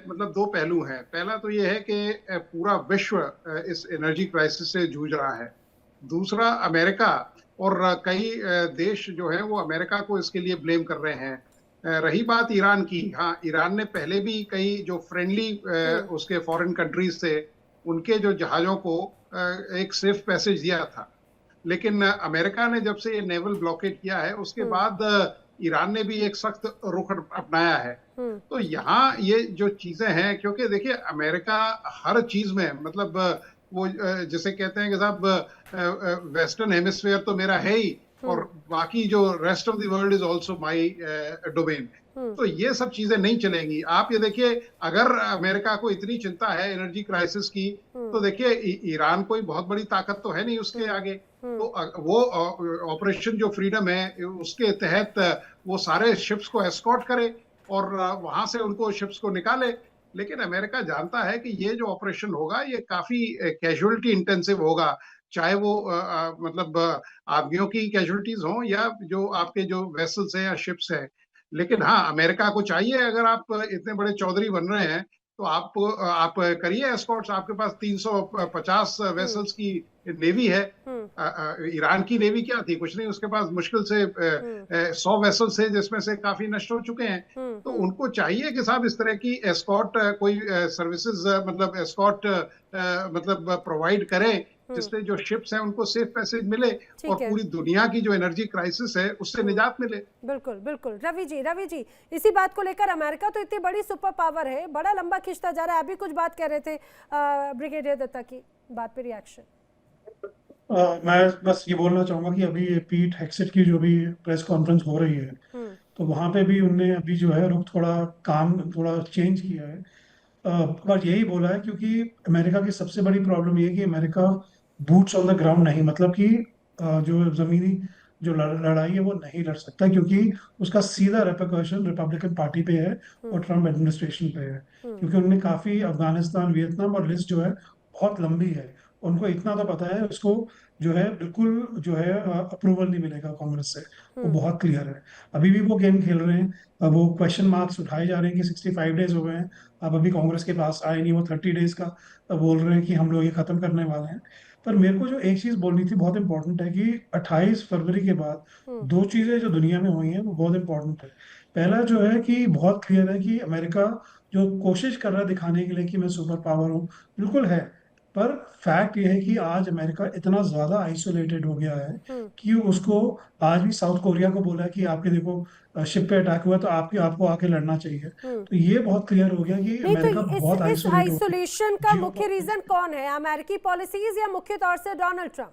मतलब दो पहलू हैं। पहला तो ये है कि पूरा विश्व इस एनर्जी क्राइसिस से जूझ रहा है। दूसरा, अमेरिका और कई देश जो है वो अमेरिका को इसके लिए ब्लेम कर रहे हैं। रही बात ईरान की, हाँ, ईरान ने पहले भी कई जो फ्रेंडली उसके फॉरेन कंट्रीज थे उनके जो जहाज़ों को एक सेफ पैसेज दिया था, लेकिन अमेरिका ने जब से ये नेवल ब्लॉकेट किया है उसके बाद ईरान ने भी एक सख्त रुख अपनाया है। तो यहाँ ये जो चीजें हैं, क्योंकि देखिए अमेरिका हर चीज में मतलब वो जैसे कहते हैं कि साहब वेस्टर्न हेमिस्फीयर तो मेरा है ही और बाकी जो rest of the world is also my domain. तो ये सब चीजें नहीं चलेंगी। आप ये देखिए, अगर अमेरिका को इतनी चिंता है एनर्जी क्राइसिस की, तो देखिए ईरान कोई बहुत बड़ी ताकत तो है नहीं उसके आगे। तो वो ऑपरेशन जो फ्रीडम है उसके तहत वो सारे शिप्स को एस्कॉर्ट करे और वहां से उनको शिप्स को निकाले। लेकिन अमेरिका जानता है कि ये जो ऑपरेशन होगा ये काफी कैजुअलिटी इंटेंसिव होगा, चाहे वो मतलब आदमियों की कैजुअलिटीज हों या जो आपके जो वेसल्स हैं या शिप्स हैं। लेकिन हाँ, अमेरिका को चाहिए, अगर आप इतने बड़े चौधरी बन रहे हैं तो आप करिए एस्कॉर्ट्स। आपके पास 350 वेसल्स की नेवी है। ईरान की नेवी क्या थी, कुछ नहीं, उसके पास मुश्किल से 100 वेसल्स थे जिसमें से काफी नष्ट हो चुके हैं। तो उनको चाहिए कि साहब इस तरह की एस्कॉर्ट कोई सर्विसेज मतलब एस्कॉर्ट मतलब प्रोवाइड करें, जिससे जो शिप्स हैं उनको सेफ पैसेज मिले और पूरी दुनिया की जो एनर्जी क्राइसिस है उससे निजात मिले। बिल्कुल बिल्कुल। रवि जी इसी बात को लेकर अमेरिका तो इतनी बड़ी सुपर पावर है, बड़ा लंबा खींचता जा रहा है। अभी कुछ बात कह रहे थे ब्रिगेडियर दत्ता की बात पे रिएक्शन। मैं बस ये बोलना चाहूंगा कि अभी पीट हेग्सेट की जो भी प्रेस कॉन्फ्रेंस हो रही है तो वहां पे भी उनने अभी जो है रुख थोड़ा चेंज किया है। पर यही बोला है क्योंकि अमेरिका की सबसे बड़ी प्रॉब्लम ये है कि America boots on the ground नहीं, मतलब कि जो जमीनी जो लड़ाई है वो नहीं लड़ सकता, क्योंकि उसका सीधा रेपरकशन रिपब्लिकन पार्टी पे है और ट्रम्प एडमिनिस्ट्रेशन पे है। क्योंकि उन्होंने काफी अफगानिस्तान, वियतनाम और लिस्ट जो है बहुत लंबी है। उनको इतना तो पता है उसको जो है बिल्कुल जो है अप्रूवल नहीं मिलेगा कांग्रेस से, वो बहुत क्लियर है। अभी भी वो गेम खेल रहे हैं। अब वो क्वेश्चन मार्क्स उठाए जा रहे हैं कि 65 डेज हो गए हैं, अब अभी कांग्रेस के पास आए नहीं, वो 30 डेज का बोल रहे हैं कि हम लोग ये खत्म करने वाले हैं। पर मेरे को जो एक चीज बोलनी थी बहुत इंपॉर्टेंट है कि 28 फरवरी के बाद दो चीजें जो दुनिया में हुई हैं वो बहुत इंपॉर्टेंट है। पहला जो है कि बहुत क्लियर है कि अमेरिका जो कोशिश कर रहा है दिखाने के लिए कि मैं सुपर पावर हूँ, बिल्कुल है, पर फैक्ट ये है कि आज अमेरिका इतना ज्यादा आइसोलेटेड हो गया है कि उसको आज भी साउथ कोरिया को बोला है कि आपके देखो शिप पे अटैक हुआ तो आपको आके लड़ना चाहिए। तो ये बहुत क्लियर हो गया कि अमेरिका बहुत इस आइसोलेशन का मुख्य रीजन कौन है, अमेरिकी पॉलिसीज या मुख्य तौर से Donald Trump?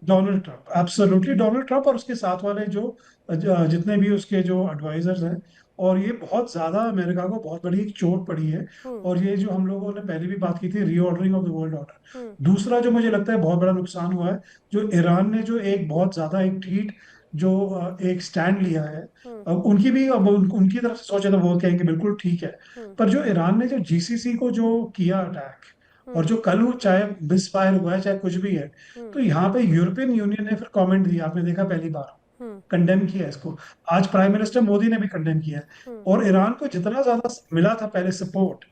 Donald Trump, absolutely Donald Trump और उसके साथ वाले जो जितने भी उसके जो एडवाइजर्स हैं। और ये बहुत ज्यादा अमेरिका को बहुत बड़ी एक चोट पड़ी है। और ये जो हम लोगों ने पहले भी बात की थी, reordering of the world order. दूसरा जो मुझे लगता है बहुत बड़ा नुकसान हुआ है, जो ईरान ने जो एक बहुत ज्यादा एक ठीक जो एक स्टैंड लिया है, उनकी भी अब उनकी तरफ से सोचे तो वो कहेंगे बिल्कुल ठीक है। पर जो ईरान ने जो जीसीसी को जो किया अटैक, और जो कल वो चाहे मिसफायर हुआ है चाहे कुछ भी है, तो यहाँ पे यूरोपियन यूनियन ने फिर कमेंट दिया, आपने देखा पहली बार कंडेम किया इसको। आज प्राइम मिनिस्टर मोदी ने भी कंडेम किया है। और ईरान को जितना ज्यादा मिला था पहले सपोर्ट,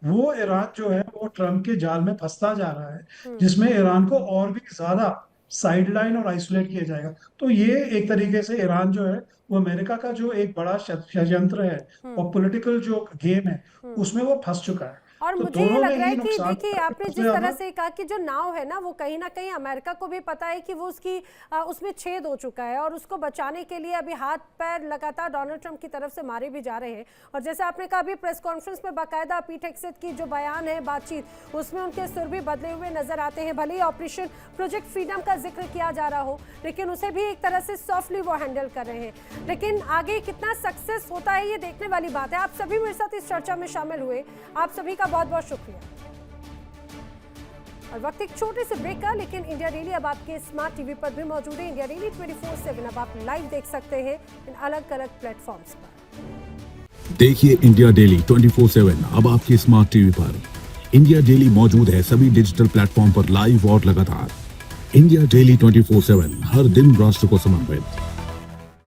वो ईरान जो है वो ट्रम्प के जाल में फंसता जा रहा है, जिसमें ईरान को और भी ज्यादा साइडलाइन और आइसोलेट किया जाएगा। तो ये एक तरीके से ईरान जो है वो अमेरिका का जो एक बड़ा षड्यंत्र है और पॉलिटिकल जो गेम है उसमें वो फंस चुका है। और तो मुझे ये लग रहा है कि देखिए नुकसान आपने जिस तरह से कहा कि जो नाव है ना वो कहीं ना कहीं अमेरिका को भी पता है कि वो उसमें छेद हो चुका है और उसको बचाने के लिए अभी हाथ पैर लगातार डोनाल्ड ट्रंप की तरफ से मारे भी जा रहे हैं। और जैसे आपने कहा अभी प्रेस कॉन्फ्रेंस में बाकायदा पीट हेग्सेट की जो बयान है, बातचीत, उसमें उनके सुर भी बदले हुए नजर आते हैं। भले ही ऑपरेशन प्रोजेक्ट फ्रीडम का जिक्र किया जा रहा हो, लेकिन उसे भी एक तरह से सॉफ्टली वो हैंडल कर रहे हैं। लेकिन आगे कितना सक्सेस होता है ये देखने वाली बात है। आप सभी मेरे साथ इस चर्चा में शामिल हुए, आप सभी का बहुत बहुत शुक्रिया। और वक्त एक छोटे से ब्रेक का, लेकिन इंडिया डेली अब आपके स्मार्ट टीवी पर भी मौजूद है। इंडिया डेली 24/7 अब आप लाइव देख सकते हैं इन अलग अलग प्लेटफॉर्म्स पर। देखिए इंडिया डेली 24/7 अब आपके स्मार्ट टीवी पर। इंडिया डेली मौजूद है सभी डिजिटल प्लेटफॉर्म पर लाइव और लगातार। इंडिया डेली 24/7 हर दिन राष्ट्र को समर्पित।